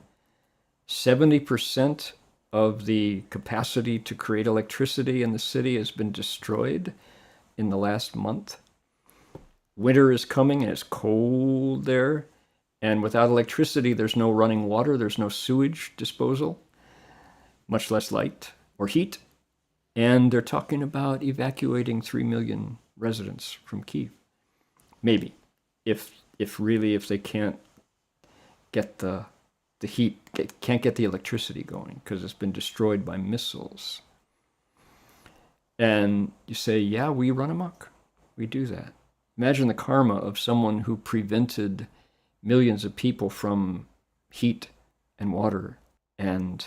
70% of the capacity to create electricity in the city has been destroyed in the last month. Winter is coming and it's cold there. And without electricity, there's no running water, there's no sewage disposal, much less light or heat. And they're talking about evacuating 3 million residents from Kyiv. Maybe, if they can't get the heat, can't get the electricity going because it's been destroyed by missiles. And you say, yeah, we run amok. We do that. Imagine the karma of someone who prevented millions of people from heat and water and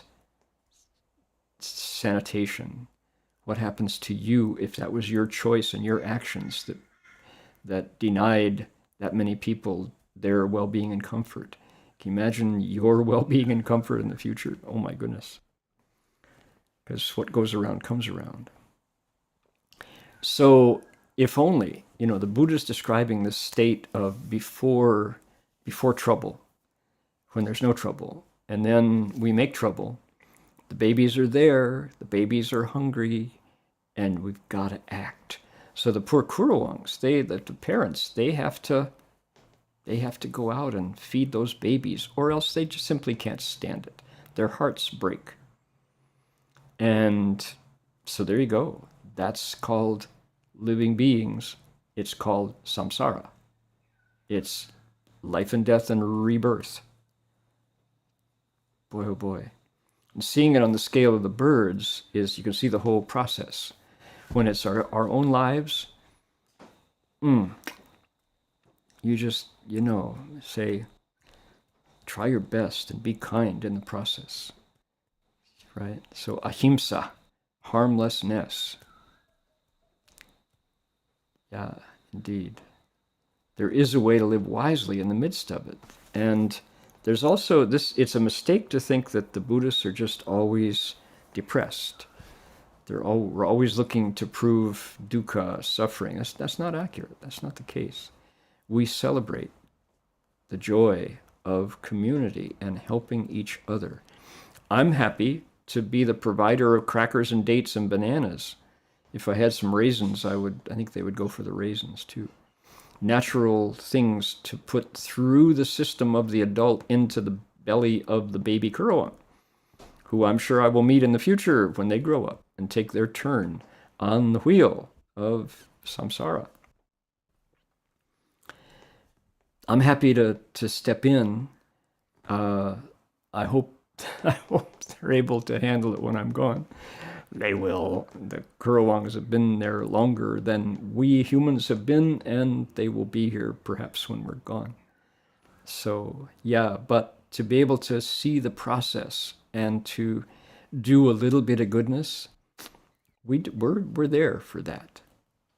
sanitation. What happens to you if that was your choice and your actions that denied that many people their well-being and comfort? Can you imagine your well-being and comfort in the future? Oh my goodness. Because what goes around comes around. So if only, the Buddha's describing this state of before trouble, when there's no trouble, and then we make trouble. The babies are there, the babies are hungry, and we've got to act. So the poor Kurowongs, the parents, they have to go out and feed those babies, or else they just simply can't stand it. Their hearts break. And so there you go. That's called living beings. It's called samsara. It's life and death and rebirth. Boy, oh boy. And seeing it on the scale of the birds is you can see the whole process. When it's our own lives, you just, say, try your best and be kind in the process, right? So ahimsa, harmlessness. Yeah, indeed. There is a way to live wisely in the midst of it. And there's also this, it's a mistake to think that the Buddhists are just always depressed. We're always looking to prove dukkha, suffering. That's not accurate. That's not the case. We celebrate the joy of community and helping each other. I'm happy to be the provider of crackers and dates and bananas. If I had some raisins, I think they would go for the raisins too. Natural things to put through the system of the adult into the belly of the baby Kurowang, who I'm sure I will meet in the future when they grow up and take their turn on the wheel of samsara. I'm happy to step in. I hope they're able to handle it when I'm gone. They will. The Kurowangs have been there longer than we humans have been, and they will be here perhaps when we're gone. So, yeah, but to be able to see the process and to do a little bit of goodness, we're there for that.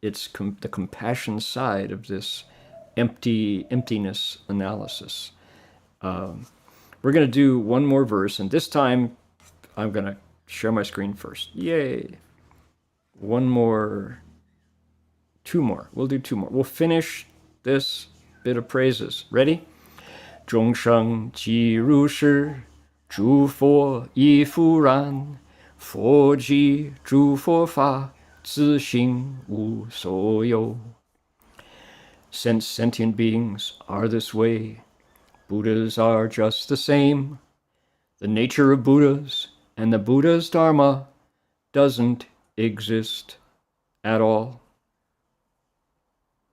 It's the compassion side of this emptiness analysis. We're going to do one more verse, and this time I'm going to share my screen first. Yay! One more, two more. We'll do two more. We'll finish this bit of praises. Ready? 众生即如是，诸佛亦复然，佛即诸佛法，自性无所有。Since sentient beings are this way, Buddhas are just the same. The nature of Buddhas and the Buddha's Dharma doesn't exist at all.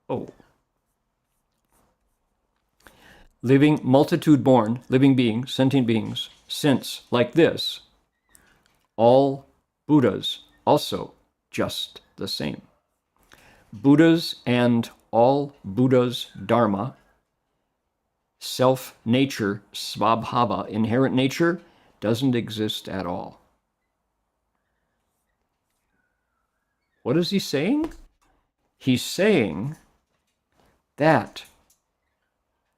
Oh. Living, multitude-born, living beings, sentient beings, since, like this, all Buddhas also just the same. Buddhas and all Buddha's Dharma, self-nature, svabhava, inherent nature, doesn't exist at all. What is he saying? He's saying that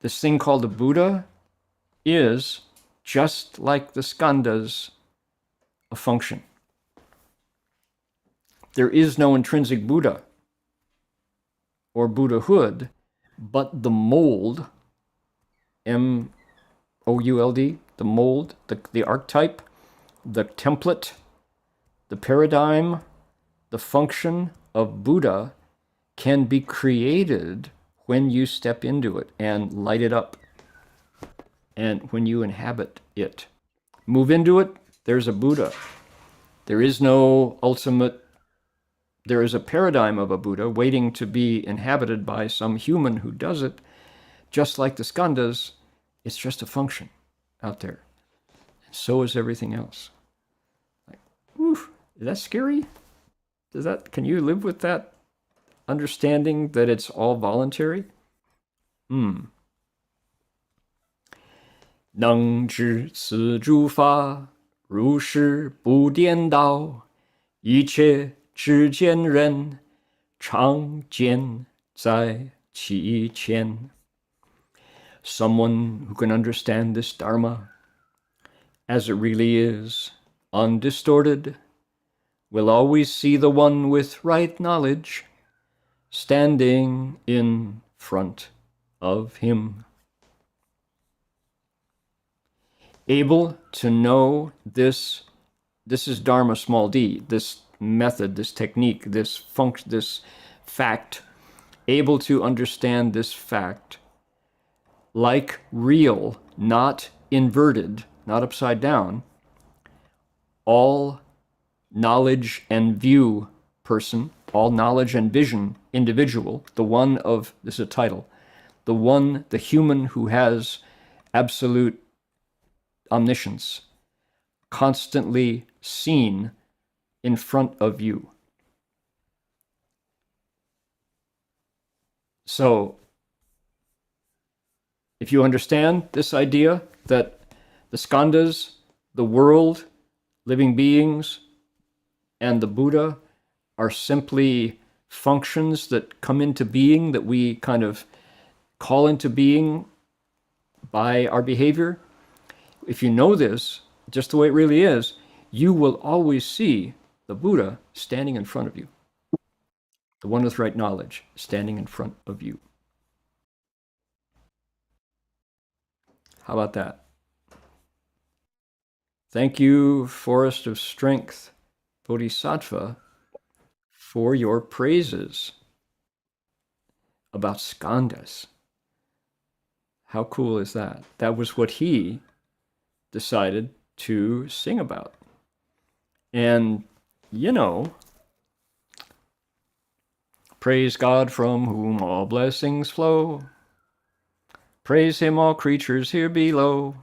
this thing called the Buddha is, just like the skandhas, a function. There is no intrinsic Buddha or Buddhahood, but the mold, M-O-U-L-D, the mold, the archetype, the template, the paradigm, the function of Buddha can be created when you step into it and light it up, and when you inhabit it. Move into it, there's a Buddha. There is no ultimate, there is a paradigm of a Buddha waiting to be inhabited by some human who does it. Just like the skandhas, it's just a function out there. And so is everything else. Like, oof, is that scary? Can you live with that understanding that it's all voluntary? Neng zhi ci zhu fa, ru shi bu dian dao, yi che zhi jian ren, chang jian zai qi qian. Someone who can understand this Dharma as it really is, undistorted, will always see the one with right knowledge standing in front of him. Able to know this is Dharma small d, this method, this technique, this fact, able to understand this fact like real, not inverted, not upside down, all knowledge and view person, all knowledge and vision individual, the one of, this is a title, the one, the human who has absolute omniscience, constantly seen in front of you. So, if you understand this idea that the skandhas, the world, living beings, and the Buddha are simply functions that come into being, that we kind of call into being by our behavior, if you know this, just the way it really is, you will always see the Buddha standing in front of you. The one with right knowledge standing in front of you. How about that? Thank you, Forest of Strength, Bodhisattva, for your praises about skandhas. How cool is that? That was what he decided to sing about. And, you know, praise God from whom all blessings flow. Praise him, all creatures here below.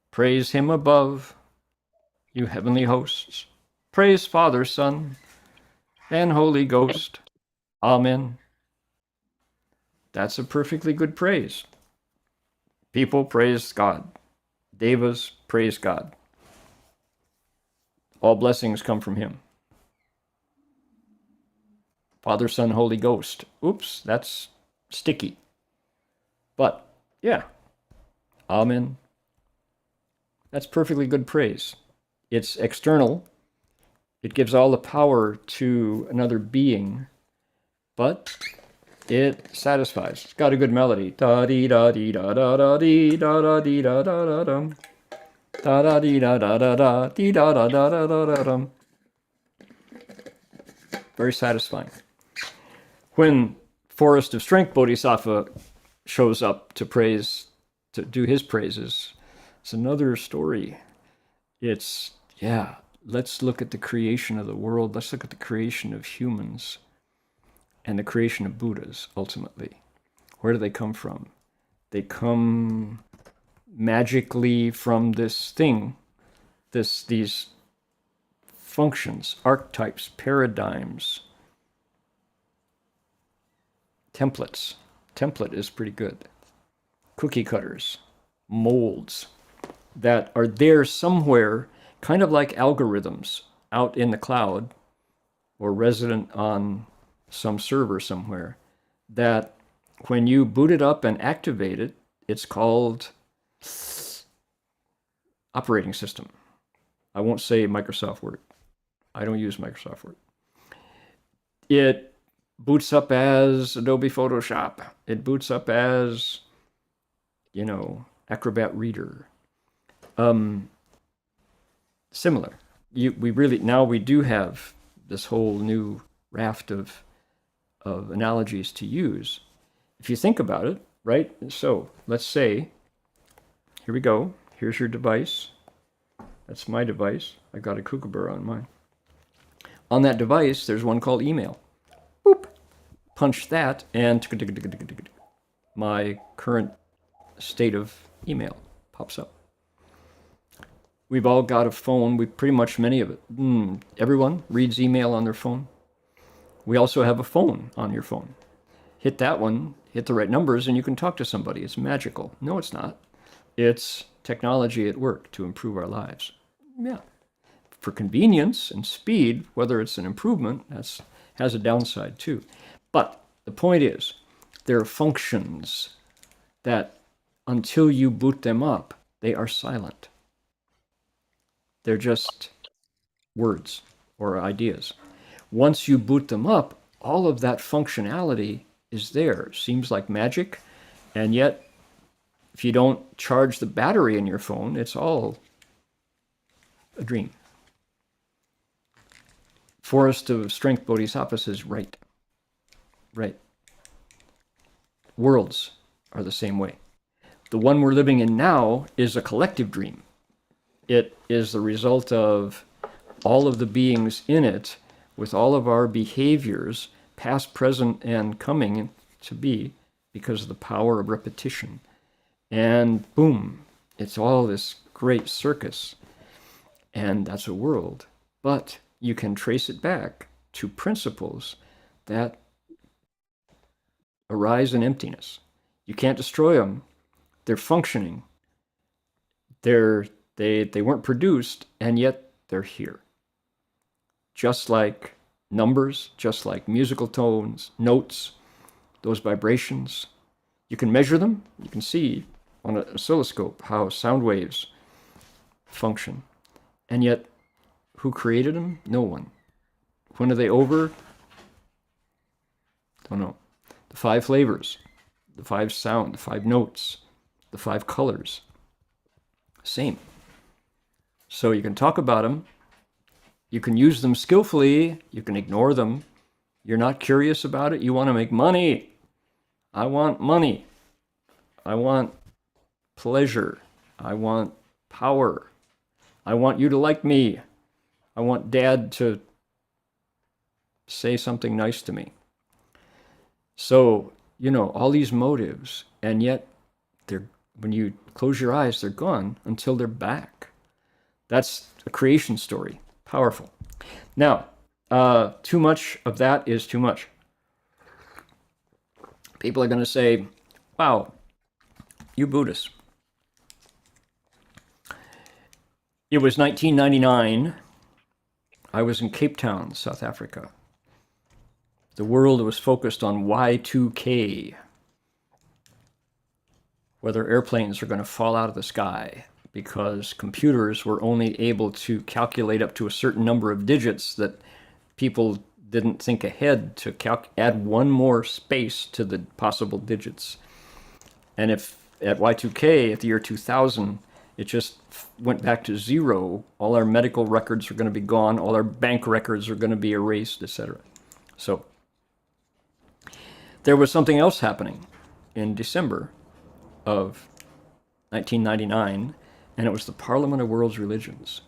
Praise him above, you heavenly hosts. Praise Father, Son, and Holy Ghost. Amen. That's a perfectly good praise. People praise God. Devas praise God. All blessings come from him. Father, Son, Holy Ghost. Oops, that's sticky. But, yeah. Amen. That's perfectly good praise. It's external. It gives all the power to another being, but it satisfies. It's got a good melody. Da dee da dee da da da dee da da dee da da da dum. Da da dee da da da da dee da da da da da da dum. Very satisfying. When Forest of Strength Bodhisattva shows up to praise, to do his praises, it's another story. It's, yeah, let's look at the creation of the world. Let's look at the creation of humans and the creation of Buddhas, ultimately. Where do they come from? They come magically from this thing, these functions, archetypes, paradigms, templates. Template is pretty good. Cookie cutters, molds that are there somewhere, kind of like algorithms out in the cloud or resident on some server somewhere, that when you boot it up and activate it, it's called operating system. I won't say Microsoft Word. I don't use Microsoft Word. It boots up as Adobe Photoshop. It boots up as, Acrobat Reader. Similar. We do have this whole new raft of analogies to use. If you think about it, right? So let's say, here we go. Here's your device. That's my device. I got a kookaburra on mine. On that device, there's one called email. Boop. Punch that, and my current state of email pops up. We've all got a phone. Many of it. Everyone reads email on their phone. We also have a phone on your phone. Hit that one, hit the right numbers, and you can talk to somebody. It's magical. No, it's not. It's technology at work to improve our lives. Yeah. For convenience and speed, whether it's an improvement, that has a downside too. But the point is, there are functions that until you boot them up, they are silent. They're just words or ideas. Once you boot them up, all of that functionality is there. Seems like magic, and yet if you don't charge the battery in your phone, it's all a dream. Forest of Strength Bodhisattva says, right. Worlds are the same way. The one we're living in now is a collective dream. It is the result of all of the beings in it, with all of our behaviors, past, present, and coming to be, because of the power of repetition. And boom, it's all this great circus. and that's a world. But you can trace it back to principles that arise in emptiness. You can't destroy them. They're functioning. They weren't produced, and yet they're here. Just like numbers, just like musical tones, notes, those vibrations. You can measure them. You can see on an oscilloscope how sound waves function. And yet, who created them? No one. When are they over? Don't know. The 5 flavors, the 5 sound, the 5 notes, the 5 colors. Same. So you can talk about them. You can use them skillfully. You can ignore them. You're not curious about it. You want to make money. I want money. I want pleasure. I want power. I want you to like me. I want dad to say something nice to me. So, all these motives, and yet when you close your eyes, they're gone until they're back. That's a creation story. Powerful. Now, too much of that is too much. People are going to say, wow, you Buddhists. It was 1999. I was in Cape Town, South Africa. The world was focused on Y2K, whether airplanes are going to fall out of the sky, because computers were only able to calculate up to a certain number of digits that people didn't think ahead to add one more space to the possible digits. And if at Y2K, at the year 2000, it just went back to 0, all our medical records are going to be gone, all our bank records are going to be erased, etc. So there was something else happening in December of 1999, and it was the Parliament of World's Religions.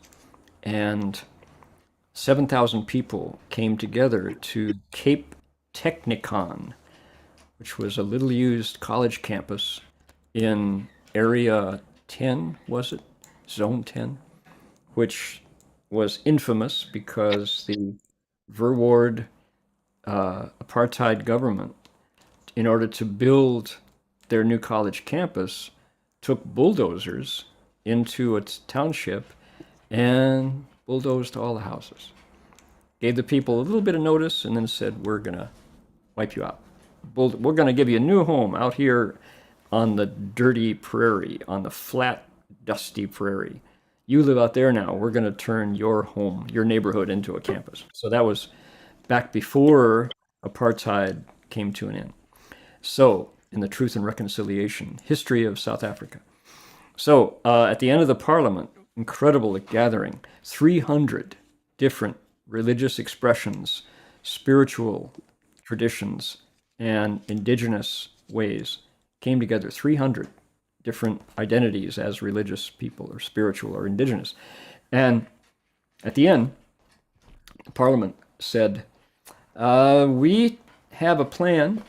And 7,000 people came together to Cape Technicon, which was a little used college campus in Area 10, was it? Zone 10, which was infamous because the Verwoerd apartheid government, in order to build their new college campus, took bulldozers into its township and bulldozed all the houses. Gave the people a little bit of notice and then said, we're going to wipe you out. We're going to give you a new home out here on the dirty prairie, on the flat, dusty prairie. You live out there now. We're going to turn your home, your neighborhood, into a campus. So that was back before apartheid came to an end. So, in the Truth and Reconciliation, History of South Africa. So, at the end of the parliament, incredible gathering, 300 different religious expressions, spiritual traditions, and indigenous ways came together. 300 different identities as religious people, or spiritual, or indigenous. And at the end, the parliament said, we have a plan.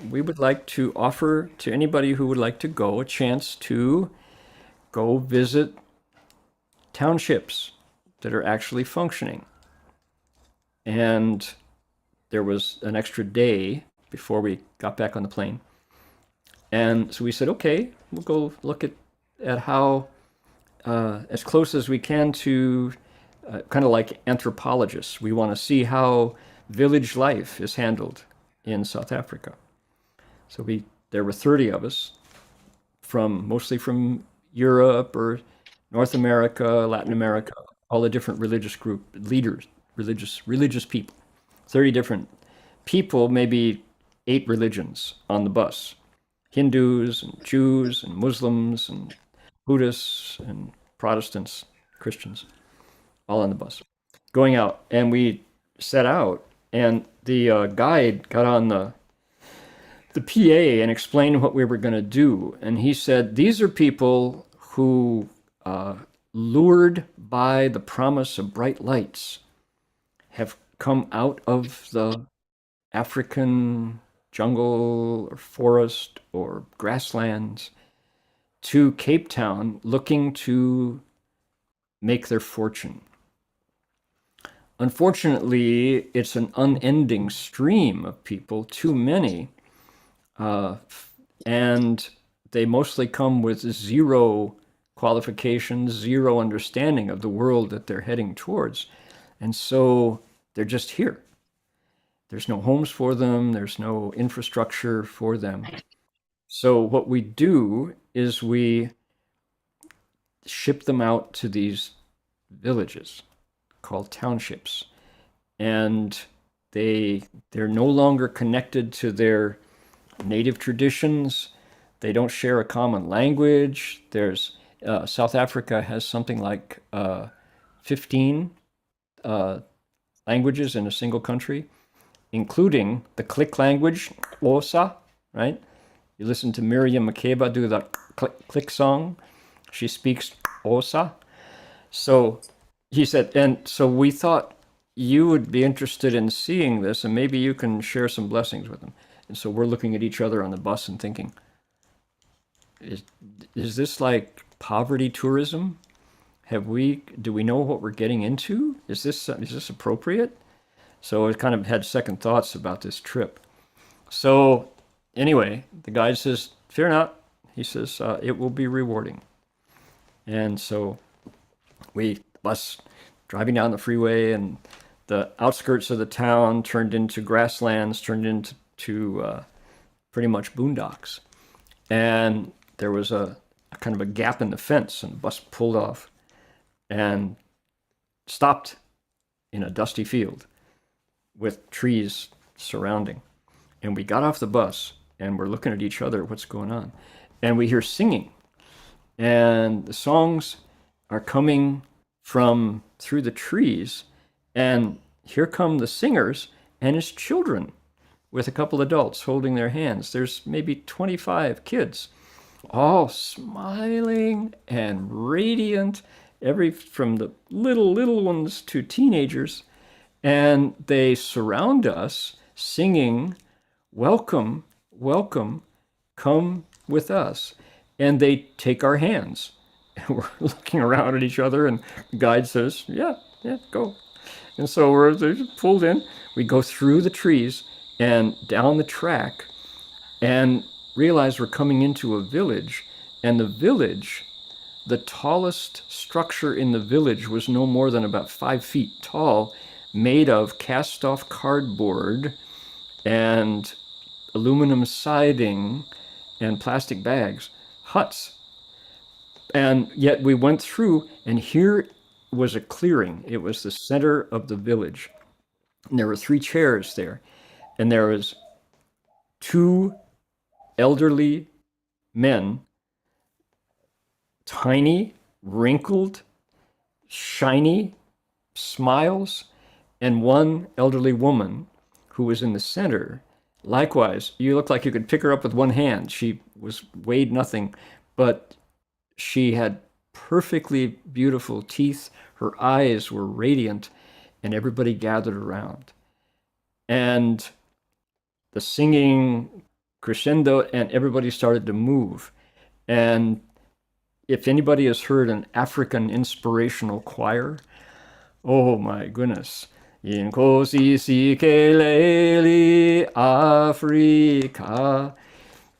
We would like to offer to anybody who would like to go a chance to go visit townships that are actually functioning. And there was an extra day before we got back on the plane. And so we said, okay, we'll go look at how, as close as we can to, kind of like anthropologists, we want to see how village life is handled in South Africa. So there were 30 of us, mostly from Europe or North America, Latin America, all the different religious group leaders, religious people. 30 different people, maybe 8 religions on the bus. Hindus and Jews and Muslims and Buddhists and Protestants, Christians, all on the bus. Going out, and we set out, and the guide got on the PA and explained what we were going to do. And he said, these are people who, lured by the promise of bright lights, have come out of the African jungle or forest or grasslands to Cape Town looking to make their fortune. Unfortunately, it's an unending stream of people, too many, and they mostly come with zero qualifications, zero understanding of the world that they're heading towards. And so they're just here. There's no homes for them, there's no infrastructure for them. So what we do is we ship them out to these villages called townships. And they're no longer connected to their native traditions. They don't share a common language. There's South Africa has something like 15 languages in a single country, including the click language, Xhosa, right? You listen to Miriam Makeba do the click song. She speaks Xhosa. So he said, and so we thought you would be interested in seeing this, and maybe you can share some blessings with them. And so we're looking at each other on the bus and thinking, is this like poverty tourism? Do we know what we're getting into? Is this appropriate? So I kind of had second thoughts about this trip. So anyway, the guide says, fear not. He says, it will be rewarding. And so bus driving down the freeway, and the outskirts of the town turned into grasslands, turned into pretty much boondocks. And there was a kind of a gap in the fence, and the bus pulled off and stopped in a dusty field with trees surrounding. And we got off the bus, and we're looking at each other, what's going on? And we hear singing. And the songs are coming from through the trees, and here come the singers and his children with a couple adults holding their hands. There's maybe 25 kids, all smiling and radiant, from the little ones to teenagers, and they surround us singing, welcome, welcome, come with us. And they take our hands. And we're looking around at each other, and the guide says, yeah, go. And so we're pulled in. We go through the trees and down the track and realize we're coming into a village. And the tallest structure in the village was no more than about 5 feet tall, made of cast-off cardboard and aluminum siding and plastic bags, huts. And yet we went through, and here was a clearing. It was the center of the village. And there were 3 chairs there. And there was 2 elderly men, tiny, wrinkled, shiny smiles, and 1 elderly woman who was in the center. Likewise, you looked like you could pick her up with 1 hand. She weighed nothing, but she had perfectly beautiful teeth. Her eyes were radiant, and everybody gathered around. And the singing crescendo, and everybody started to move. And if anybody has heard an African inspirational choir, oh my goodness. Inkosi sikeleli Africa.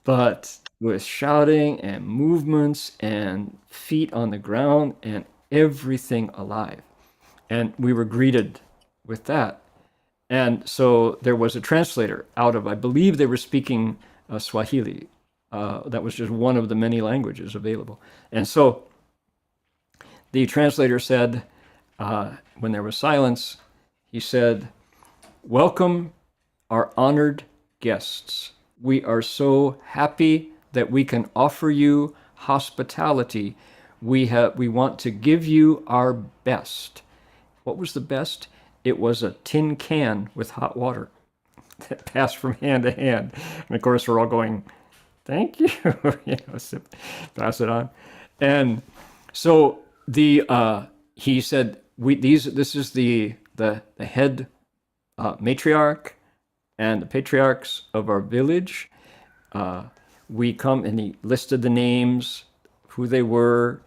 But with shouting and movements and feet on the ground and everything alive. And we were greeted with that. And so there was a translator out of, I believe they were speaking Swahili. That was just one of the many languages available. And so the translator said, when there was silence, he said, welcome our honored guests. We are so happy that we can offer you hospitality. We want to give you our best. What was the best? It was a tin can with hot water that passed from hand to hand. And of course, we're all going, thank you, pass it on. And so he said, this is the head matriarch and the patriarchs of our village. We come, and he listed the names, who they were,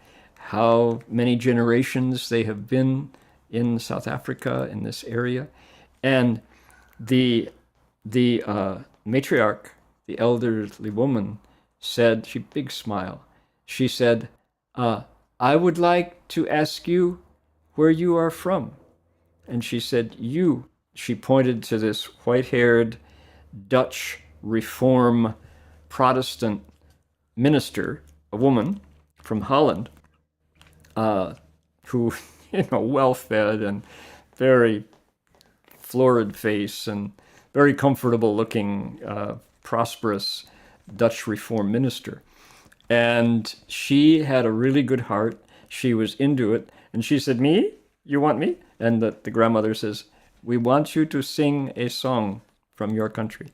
how many generations they have been in South Africa, in this area. And the matriarch, the elderly woman, said, she big smile. She said, "I would like to ask you where you are from." And she said, "You." She pointed to this white-haired Dutch Reform Protestant minister, a woman from Holland, who, well-fed and very florid face and very comfortable looking, prosperous Dutch Reform minister. And she had a really good heart. She was into it. And she said, "Me? You want me?" And the grandmother says, "We want you to sing a song from your country."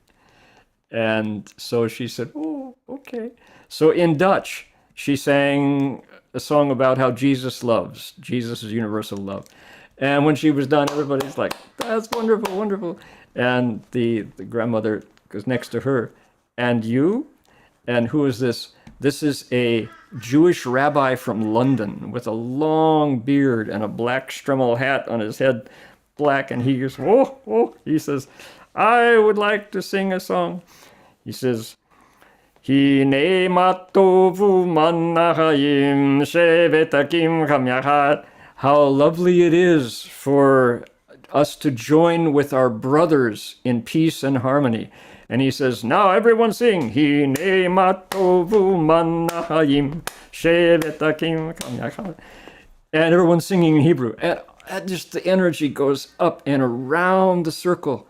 And so she said, "Oh, okay." So in Dutch, she sang a song about how Jesus loves. Jesus is universal love. And when she was done, everybody's like, "That's wonderful, wonderful." And the grandmother goes next to her, "And you? And who is this?" "This is a Jewish rabbi from London with a long beard and a black Stremel hat on his head, black." And he goes, "Oh, oh," he says, "I would like to sing a song." He says, "Hine matovu manahayim shevetakim kamyachat." How lovely it is for us to join with our brothers in peace and harmony. And he says, "Now everyone sing, Hine matovu manahayim shevetakim kamyachat." And everyone's singing in Hebrew. And just the energy goes up and around the circle.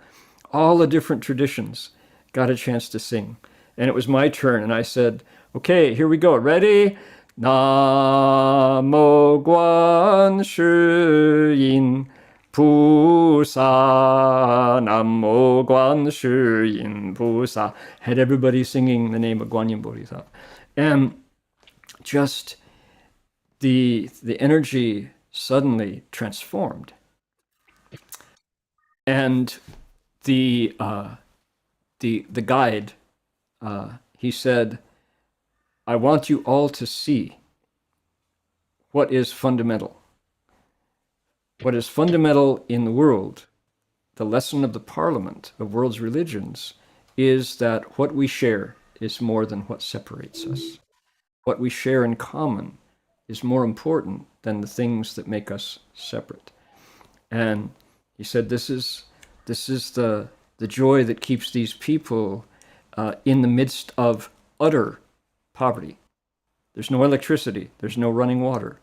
All the different traditions got a chance to sing. And it was my turn, and I said, "Okay, here we go. Ready? Namo Guan Shi Yin Pusa, Namo Guan Shi Yin Pusa." Had everybody singing the name of Guanyin Bodhisattva. And just the energy suddenly transformed. And the guide, he said, "I want you all to see what is fundamental. What is fundamental in the world, the lesson of the Parliament of World's Religions, is that what we share is more than what separates us. What we share in common is more important than the things that make us separate." And he said, this is the joy that keeps these people in the midst of utter poverty. There's no electricity. There's no running water.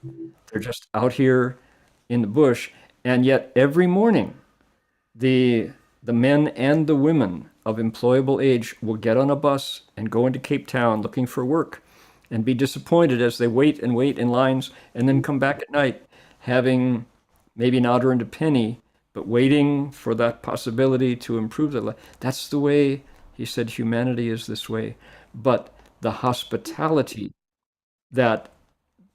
They're just out here in the bush. And yet every morning, the men and the women of employable age will get on a bus and go into Cape Town looking for work and be disappointed as they wait and wait in lines and then come back at night having maybe not earned a penny, but waiting for that possibility to improve their life. That's the way, he said, humanity is this way. But the hospitality that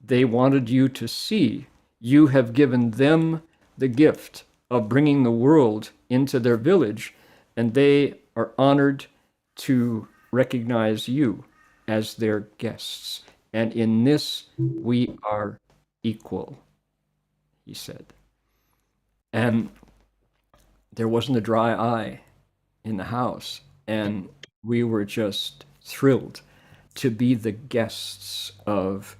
they wanted you to see, you have given them the gift of bringing the world into their village, and they are honored to recognize you as their guests. And in this, we are equal, he said. And there wasn't a dry eye in the house. And we were just thrilled to be the guests of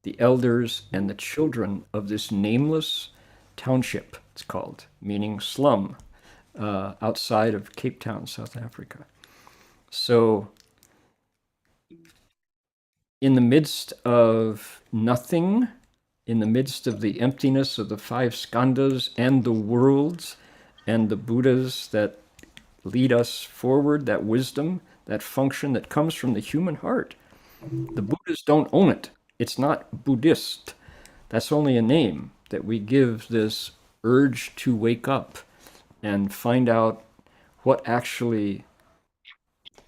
the elders and the children of this nameless township, it's called, meaning slum, outside of Cape Town, South Africa. So in the midst of nothing, in the midst of the emptiness of the five skandhas and the worlds and the Buddhas that lead us forward, that wisdom, that function that comes from the human heart, the Buddhas don't own it. It's not Buddhist. That's only a name that we give this urge to wake up and find out what actually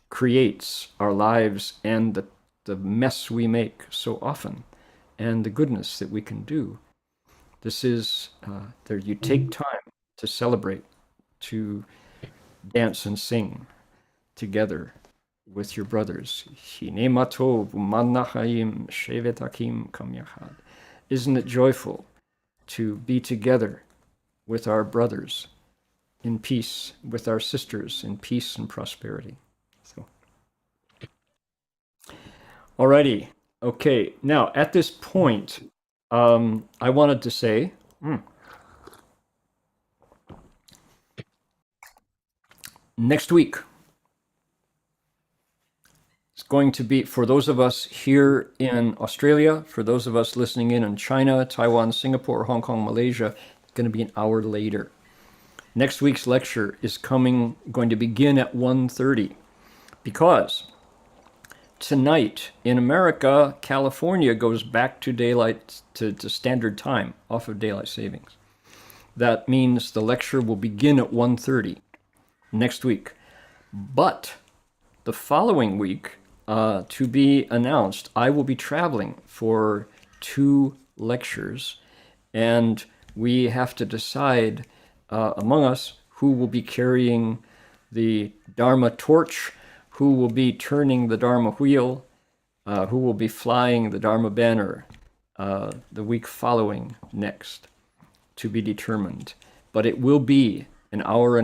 creates our lives and the mess we make so often and the goodness that we can do. This is, there you take time to celebrate, to dance and sing together with your brothers. Hinemato manahayim shevetakim kamyachad. Isn't it joyful to be together with our brothers in peace, with our sisters in peace and prosperity? So, alrighty. Okay. Now, at this point, I wanted to say, next week, it's going to be, for those of us here in Australia, for those of us listening in China, Taiwan, Singapore, Hong Kong, Malaysia, it's going to be an hour later. Next week's lecture is going to begin at 1:30 because tonight in America, California goes back to daylight to standard time off of daylight savings. That means the lecture will begin at 1:30 next week. But the following week, to be announced, I will be traveling for 2 lectures, and we have to decide among us who will be carrying the Dharma torch, who will be turning the Dharma wheel, who will be flying the Dharma banner the week following next, to be determined. But it will be an hour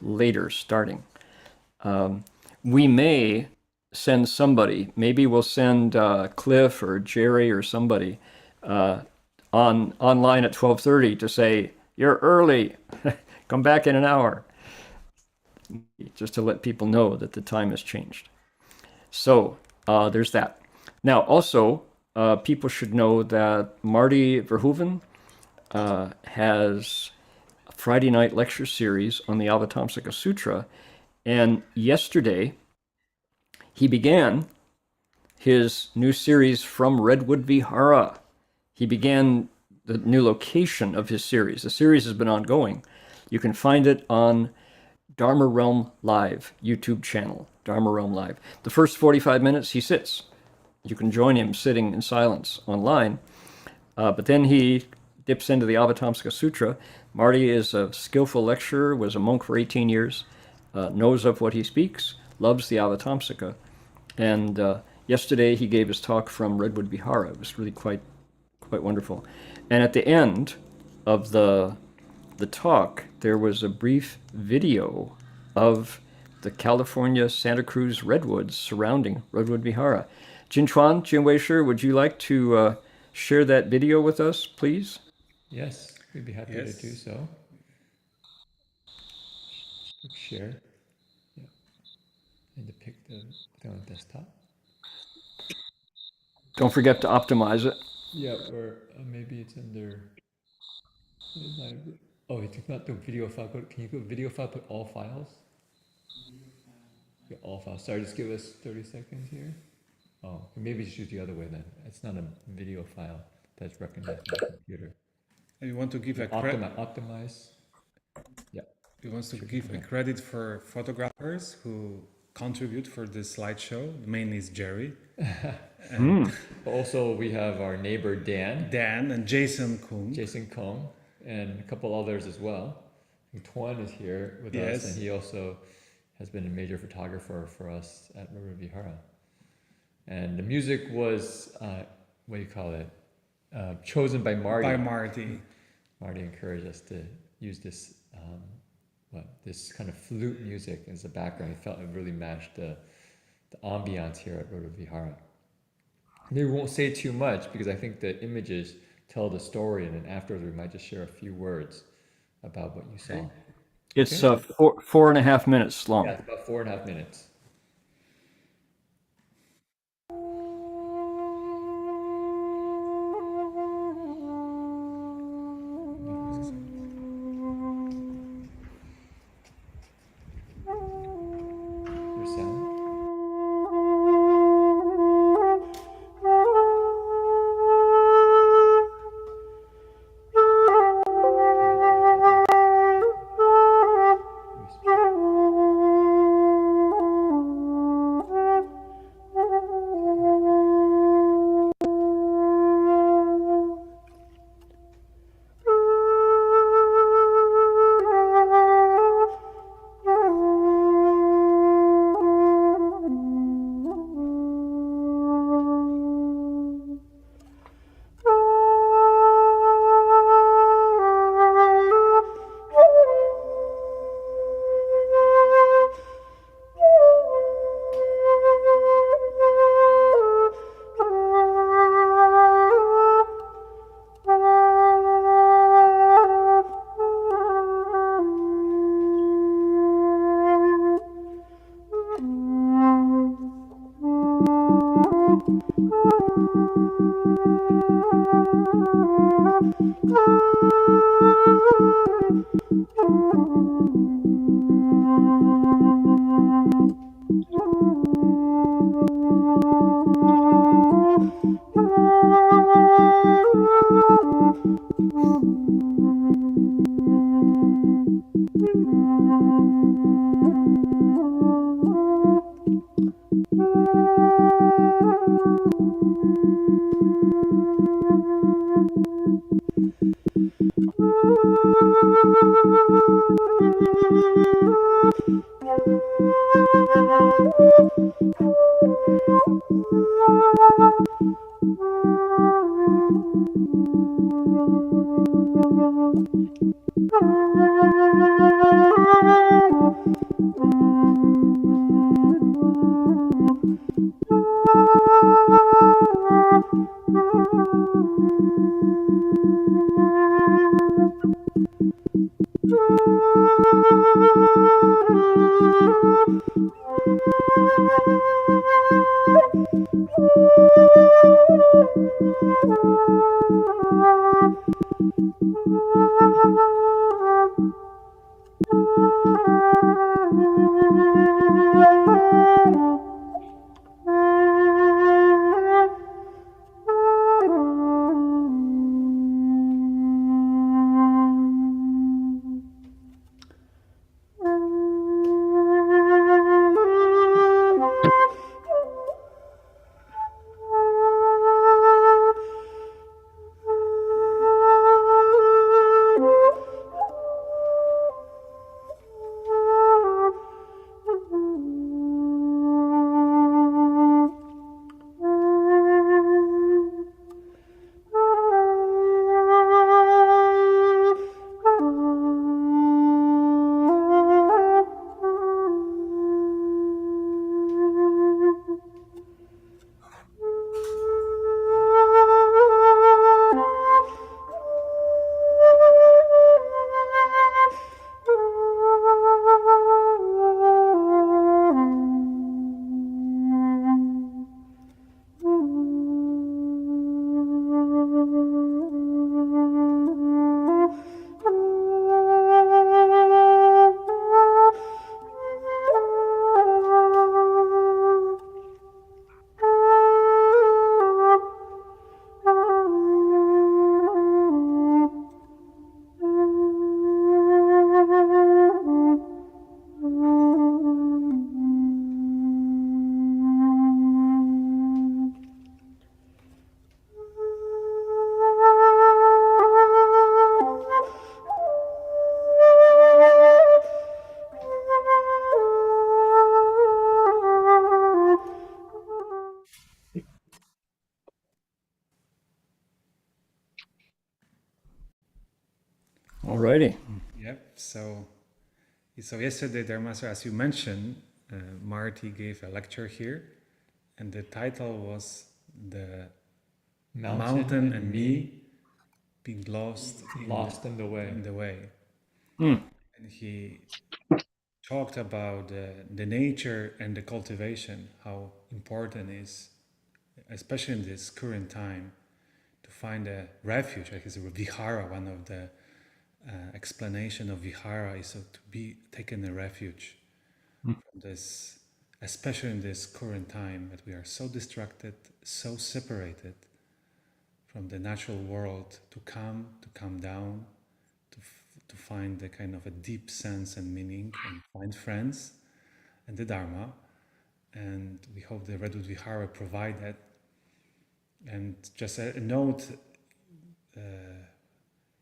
later starting. We may send somebody, maybe we'll send Cliff or Jerry or somebody online at 12:30 to say, you're early, come back in an hour, just to let people know that the time has changed. So there's that. Now, also, people should know that Marty Verhoeven has a Friday night lecture series on the Avatamsaka Sutra. And yesterday, he began his new series from Redwood Vihara. He began the new location of his series. The series has been ongoing. You can find it on Dharma Realm Live YouTube channel, Dharma Realm Live. The first 45 minutes, he sits. You can join him sitting in silence online. But then he dips into the Avatamsaka Sutra. Marty is a skillful lecturer, was a monk for 18 years. Knows of what he speaks, loves the Avatamsaka. And yesterday he gave his talk from Redwood Vihara. It was really quite wonderful. And at the end of the talk, there was a brief video of the California Santa Cruz redwoods surrounding Redwood Vihara. Jinchuan, Jin Weisher, would you like to share that video with us, please? Yes, we'd be happy to do so. Share. Yeah. Need to pick the thing on desktop. Don't forget to optimize it. Yeah, or maybe it's under. Oh, it's not the video file. Can you go video file? Put all files. Yeah, all files. Sorry, just give us 30 seconds here. Oh, maybe just use the other way then. It's not a video file that's recognized by the computer. And you want to give a optimize. Yeah. You want to give a credit for photographers who contribute for this slideshow. The main is Jerry. And also, we have our neighbor Dan and Jason Kung. And a couple others as well. Tuan is here with us, and he also has been a major photographer for us at River Vihara. And the music was, what do you call it? Chosen by Marty. Marty encouraged us to use this, this kind of flute music as a background. He felt it really matched the ambiance here at River Vihara. Maybe we won't say too much because I think the images tell the story, and then afterwards we might just share a few words about what you saw. It's 4.5 minutes long. Yeah, it's about 4.5 minutes. Alrighty. Yep. So yesterday, Dharmaster, as you mentioned, Marty gave a lecture here, and the title was "The Mountain and Me Being Lost in the Way." In the way, Mm. and he talked about the nature and the cultivation, how important is, especially in this current time, to find a refuge. Like it's a vihara. One of the explanation of vihara is to be taken a refuge from this, especially in this current time that we are so distracted, so separated from the natural world, to come down, to find the kind of a deep sense and meaning, and find friends and the Dharma. And we hope the Redwood Vihara provide that. And just a note,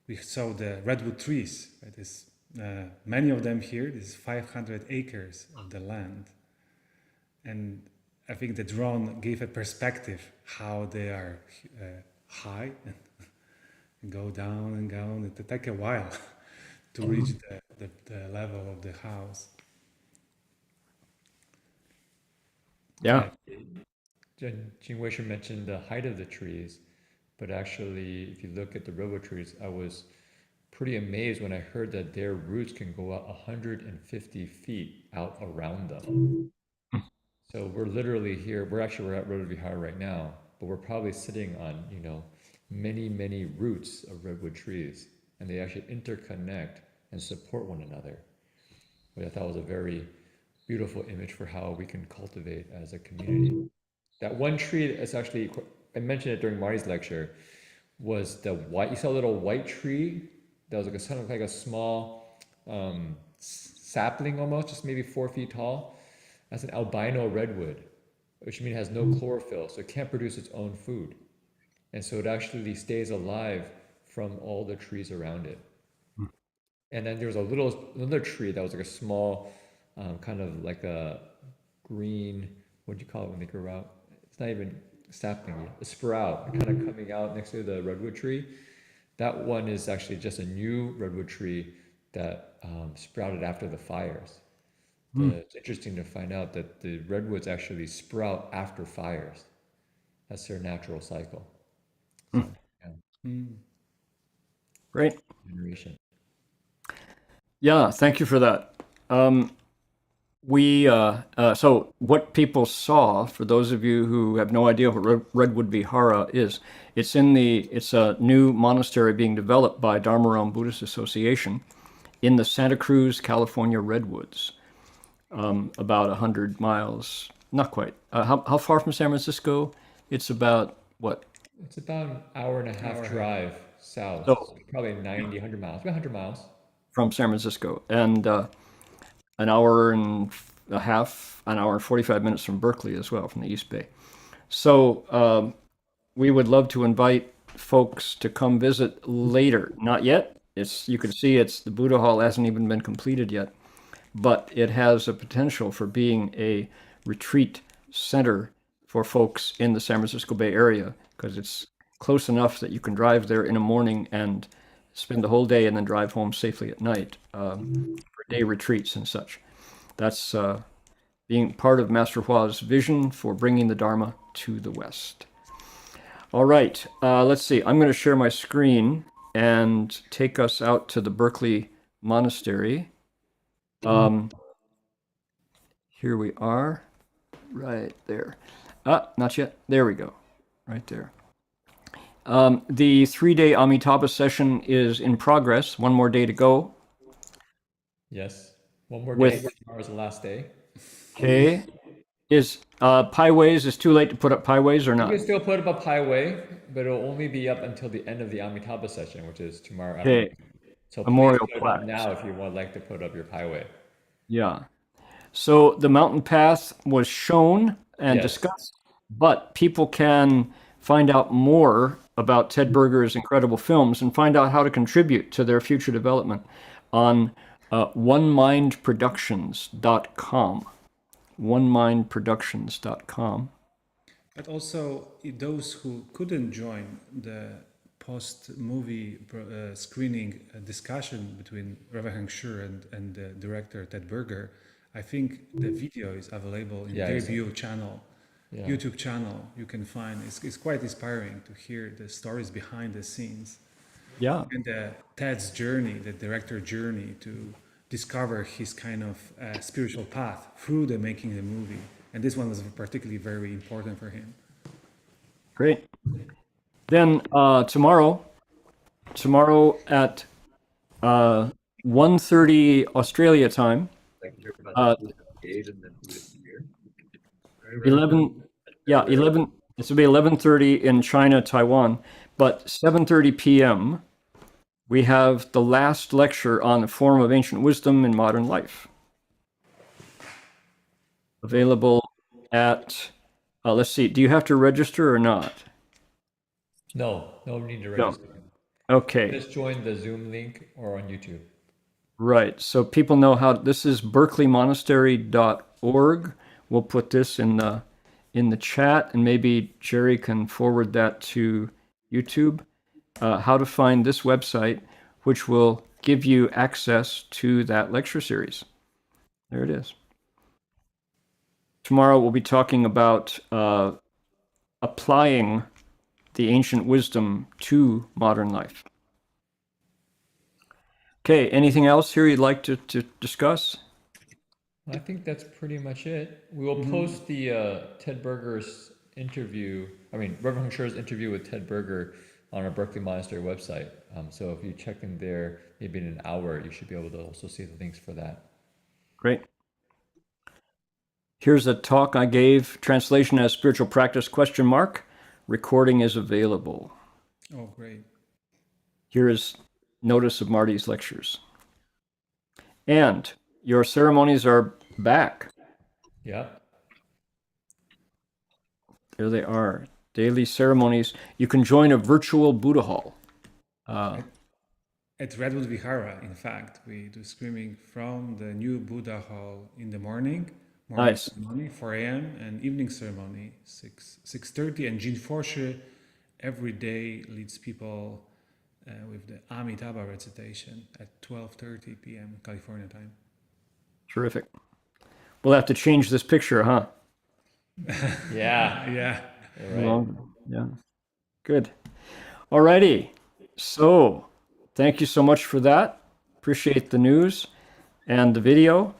we saw the redwood trees. Right? There's many of them here. This is 500 acres of the land. And I think the drone gave a perspective how they are high and go down and down. It take a while to reach the level of the house. Yeah. Jing Weisher mentioned the height of the trees, but actually, if you look at the redwood trees, I was pretty amazed when I heard that their roots can go out 150 feet out around them. So we're literally here. We're at Redwood Vihara right now, but we're probably sitting on many roots of redwood trees, and they actually interconnect and support one another, which I thought was a very beautiful image for how we can cultivate as a community. That one tree is actually, I mentioned it during Marty's lecture, was the white, you saw a little white tree that was like a kind of like a small sapling almost, just maybe 4 feet tall. That's an albino redwood, which means it has no chlorophyll, so it can't produce its own food. And so it actually stays alive from all the trees around it. And then there was another tree that was like a small, kind of like a green, what do you call it when they grow out? It's not even sapling yet, a sprout, kind of coming out next to the redwood tree. That one is actually just a new redwood tree that sprouted after the fires. It's interesting to find out that the redwoods actually sprout after fires. That's their natural cycle. So, yeah. Great. Generation. Yeah, thank you for that. So what people saw, for those of you who have no idea what Redwood Vihara is, it's a new monastery being developed by Dharma Buddhist Association in the Santa Cruz, California Redwoods, about 100 miles, not quite. How far from San Francisco? It's about what? It's about an hour and a half drive south. So, Probably 90, 100 miles. About 100 miles. from San Francisco, and an hour and a half, an hour and 45 minutes from Berkeley as well, from the East Bay. So we would love to invite folks to come visit later. Not yet. You can see the Buddha Hall hasn't even been completed yet, but it has a potential for being a retreat center for folks in the San Francisco Bay Area, because it's close enough that you can drive there in the morning and spend the whole day and then drive home safely at night, for day retreats and such. That's being part of Master Hua's vision for bringing the Dharma to the West. All right, let's see. I'm going to share my screen and take us out to the Berkeley Monastery. Here we are, right there. Not yet. There we go, right there. The 3-day Amitabha session is in progress. One more day to go. Yes. One more day. Tomorrow's the last day. Okay. Is Pieways, is too late to put up Pieways or You not? can still put up a Pieway, but it'll only be up until the end of the Amitabha session, which is tomorrow Okay. afternoon. So Memorial please put it up plaques. now if you would like to put up your Pieway. Yeah. So the mountain path was shown and Yes. discussed, but people can find out more about Ted Berger's incredible films and find out how to contribute to their future development on onemindproductions.com. onemindproductions.com. But also, those who couldn't join the post-movie screening discussion between Reverend Heng Shu and the director Ted Berger, I think the video is available in their view channel, YouTube channel. You can find it's quite inspiring to hear the stories behind the scenes. Yeah. And Ted's journey, the director journey to discover his kind of spiritual path through the making the movie. And this one was particularly very important for him. Great. Then tomorrow at 1:30 Australia time, 11, this will be 11:30 in China, Taiwan, but 7:30 p.m. we have the last lecture on the form of ancient wisdom in modern life. Available at, let's see, do you have to register or not? No need to register. Okay. Just join the Zoom link or on YouTube. Right. So people know how. This is berkeleymonastery.org. We'll put this in the chat, and maybe Jerry can forward that to YouTube. How to find this website, which will give you access to that lecture series. There it is. Tomorrow we'll be talking about applying the ancient wisdom to modern life. Okay, anything else here you'd like to discuss? I think that's pretty much it. We will post the Ted Berger's interview, Reverend Heng Shu's interview with Ted Berger on our Berkeley Monastery website. So if you check in there, maybe in an hour, you should be able to also see the links for that. Great. Here's a talk I gave, translation as spiritual practice, ? Recording is available. Oh, great. Here is notice of Marty's lectures. And your ceremonies are back. Yeah. There they are. Daily ceremonies. You can join a virtual Buddha hall. At Redwood Vihara, in fact, we do screaming from the new Buddha hall in the morning. Morning Nice. ceremony, 4 a.m., and evening ceremony, 6:30. And Jin Forsche every day leads people with the Amitabha recitation at 12:30 p.m. California time. Terrific. We'll have to change this picture, huh? Yeah. Yeah. Right. Yeah. Good. Alrighty. So, thank you so much for that. Appreciate the news and the video.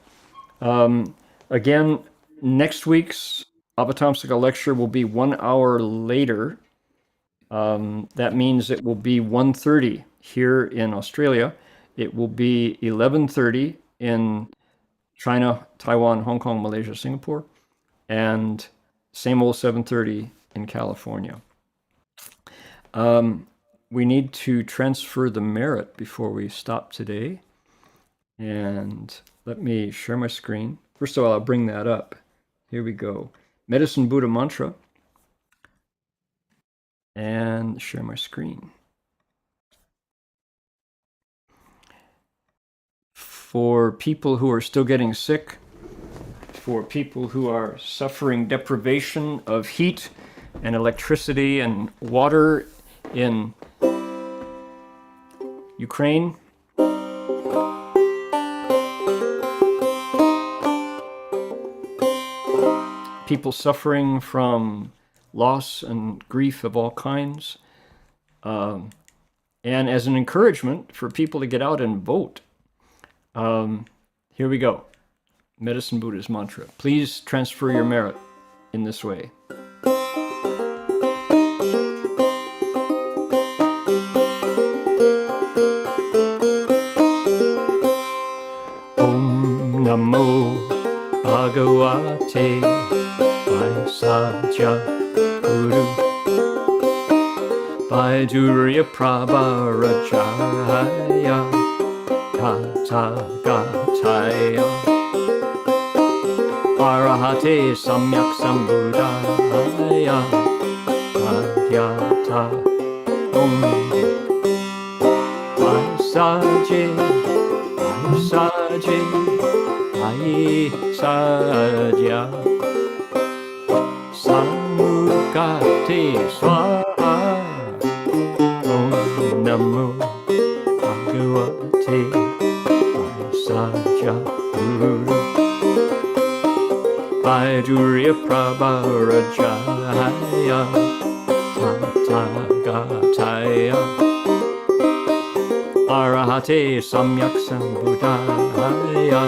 Again, next week's Avatamsaka lecture will be 1 hour later. That means it will be 1:30 here in Australia. It will be 11:30 in China, Taiwan, Hong Kong, Malaysia, Singapore, and same old 7:30 in California. We need to transfer the merit before we stop today. And let me share my screen. First of all, I'll bring that up. Here we go. Medicine Buddha Mantra. And share my screen. For people who are still getting sick, for people who are suffering deprivation of heat and electricity and water in Ukraine, people suffering from loss and grief of all kinds, and as an encouragement for people to get out and vote. Here we go. Medicine Buddha's mantra. Please transfer your merit in this way. Om Namo Bhagavate Vaisajya Guru Vaidurya Prabharajaya Tathagataya Arahate Samyak Sambuddhaya Adhyata Om Vaisaje Vaisaje Vaisajya Samukate Swaha Om Namo Bhagavate Vaisajya Guru Vaidurya Prabharajaya Tathagataya Arahate Samyak Sambuddhaya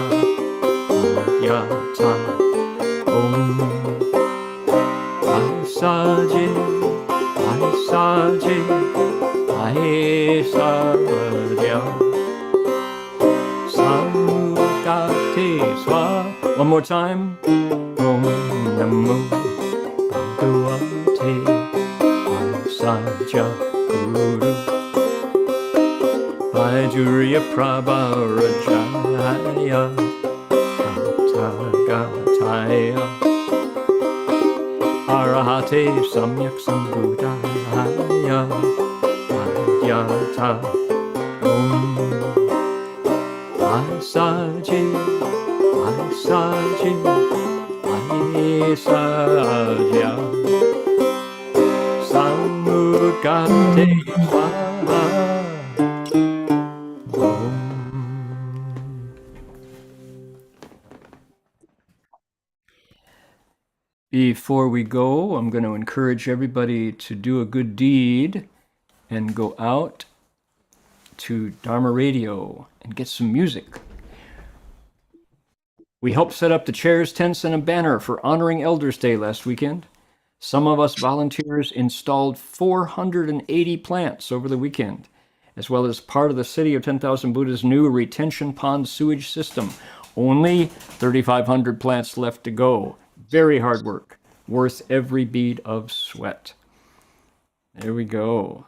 Adhyata Om Vaisaje Vaisaje Vaisajya Samukate Swaha. One more time. Om Namo Bhagavate Vaisajya Guru Vaidurya Prabharajaya Tathagataya Arahate Samyak Sambuddhaya Adhyata Om Vaisaje Vaisaje Vaisajya Samukate Swaha. Before we go, I'm going to encourage everybody to do a good deed and go out to Dharma Radio and get some music. We helped set up the chairs, tents, and a banner for Honoring Elders Day last weekend. Some of us volunteers installed 480 plants over the weekend, as well as part of the City of 10,000 Buddha's new retention pond sewage system. Only 3,500 plants left to go. Very hard work, worth every bead of sweat. There we go.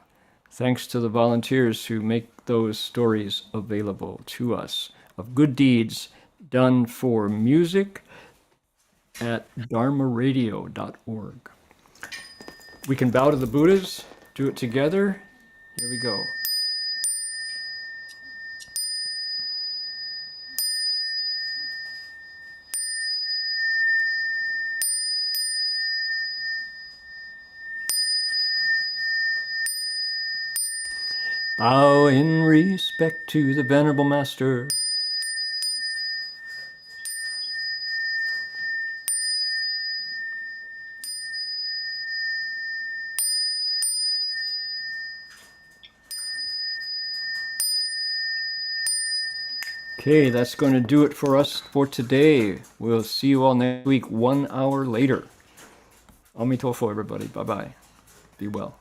Thanks to the volunteers who make those stories available to us of good deeds done for music at dharmaradio.org. We can bow to the Buddhas, do it together. Here we go. Bow in respect to the Venerable Master. Okay, that's going to do it for us for today. We'll see you all next week, 1 hour later. Amitofo, everybody. Bye-bye. Be well.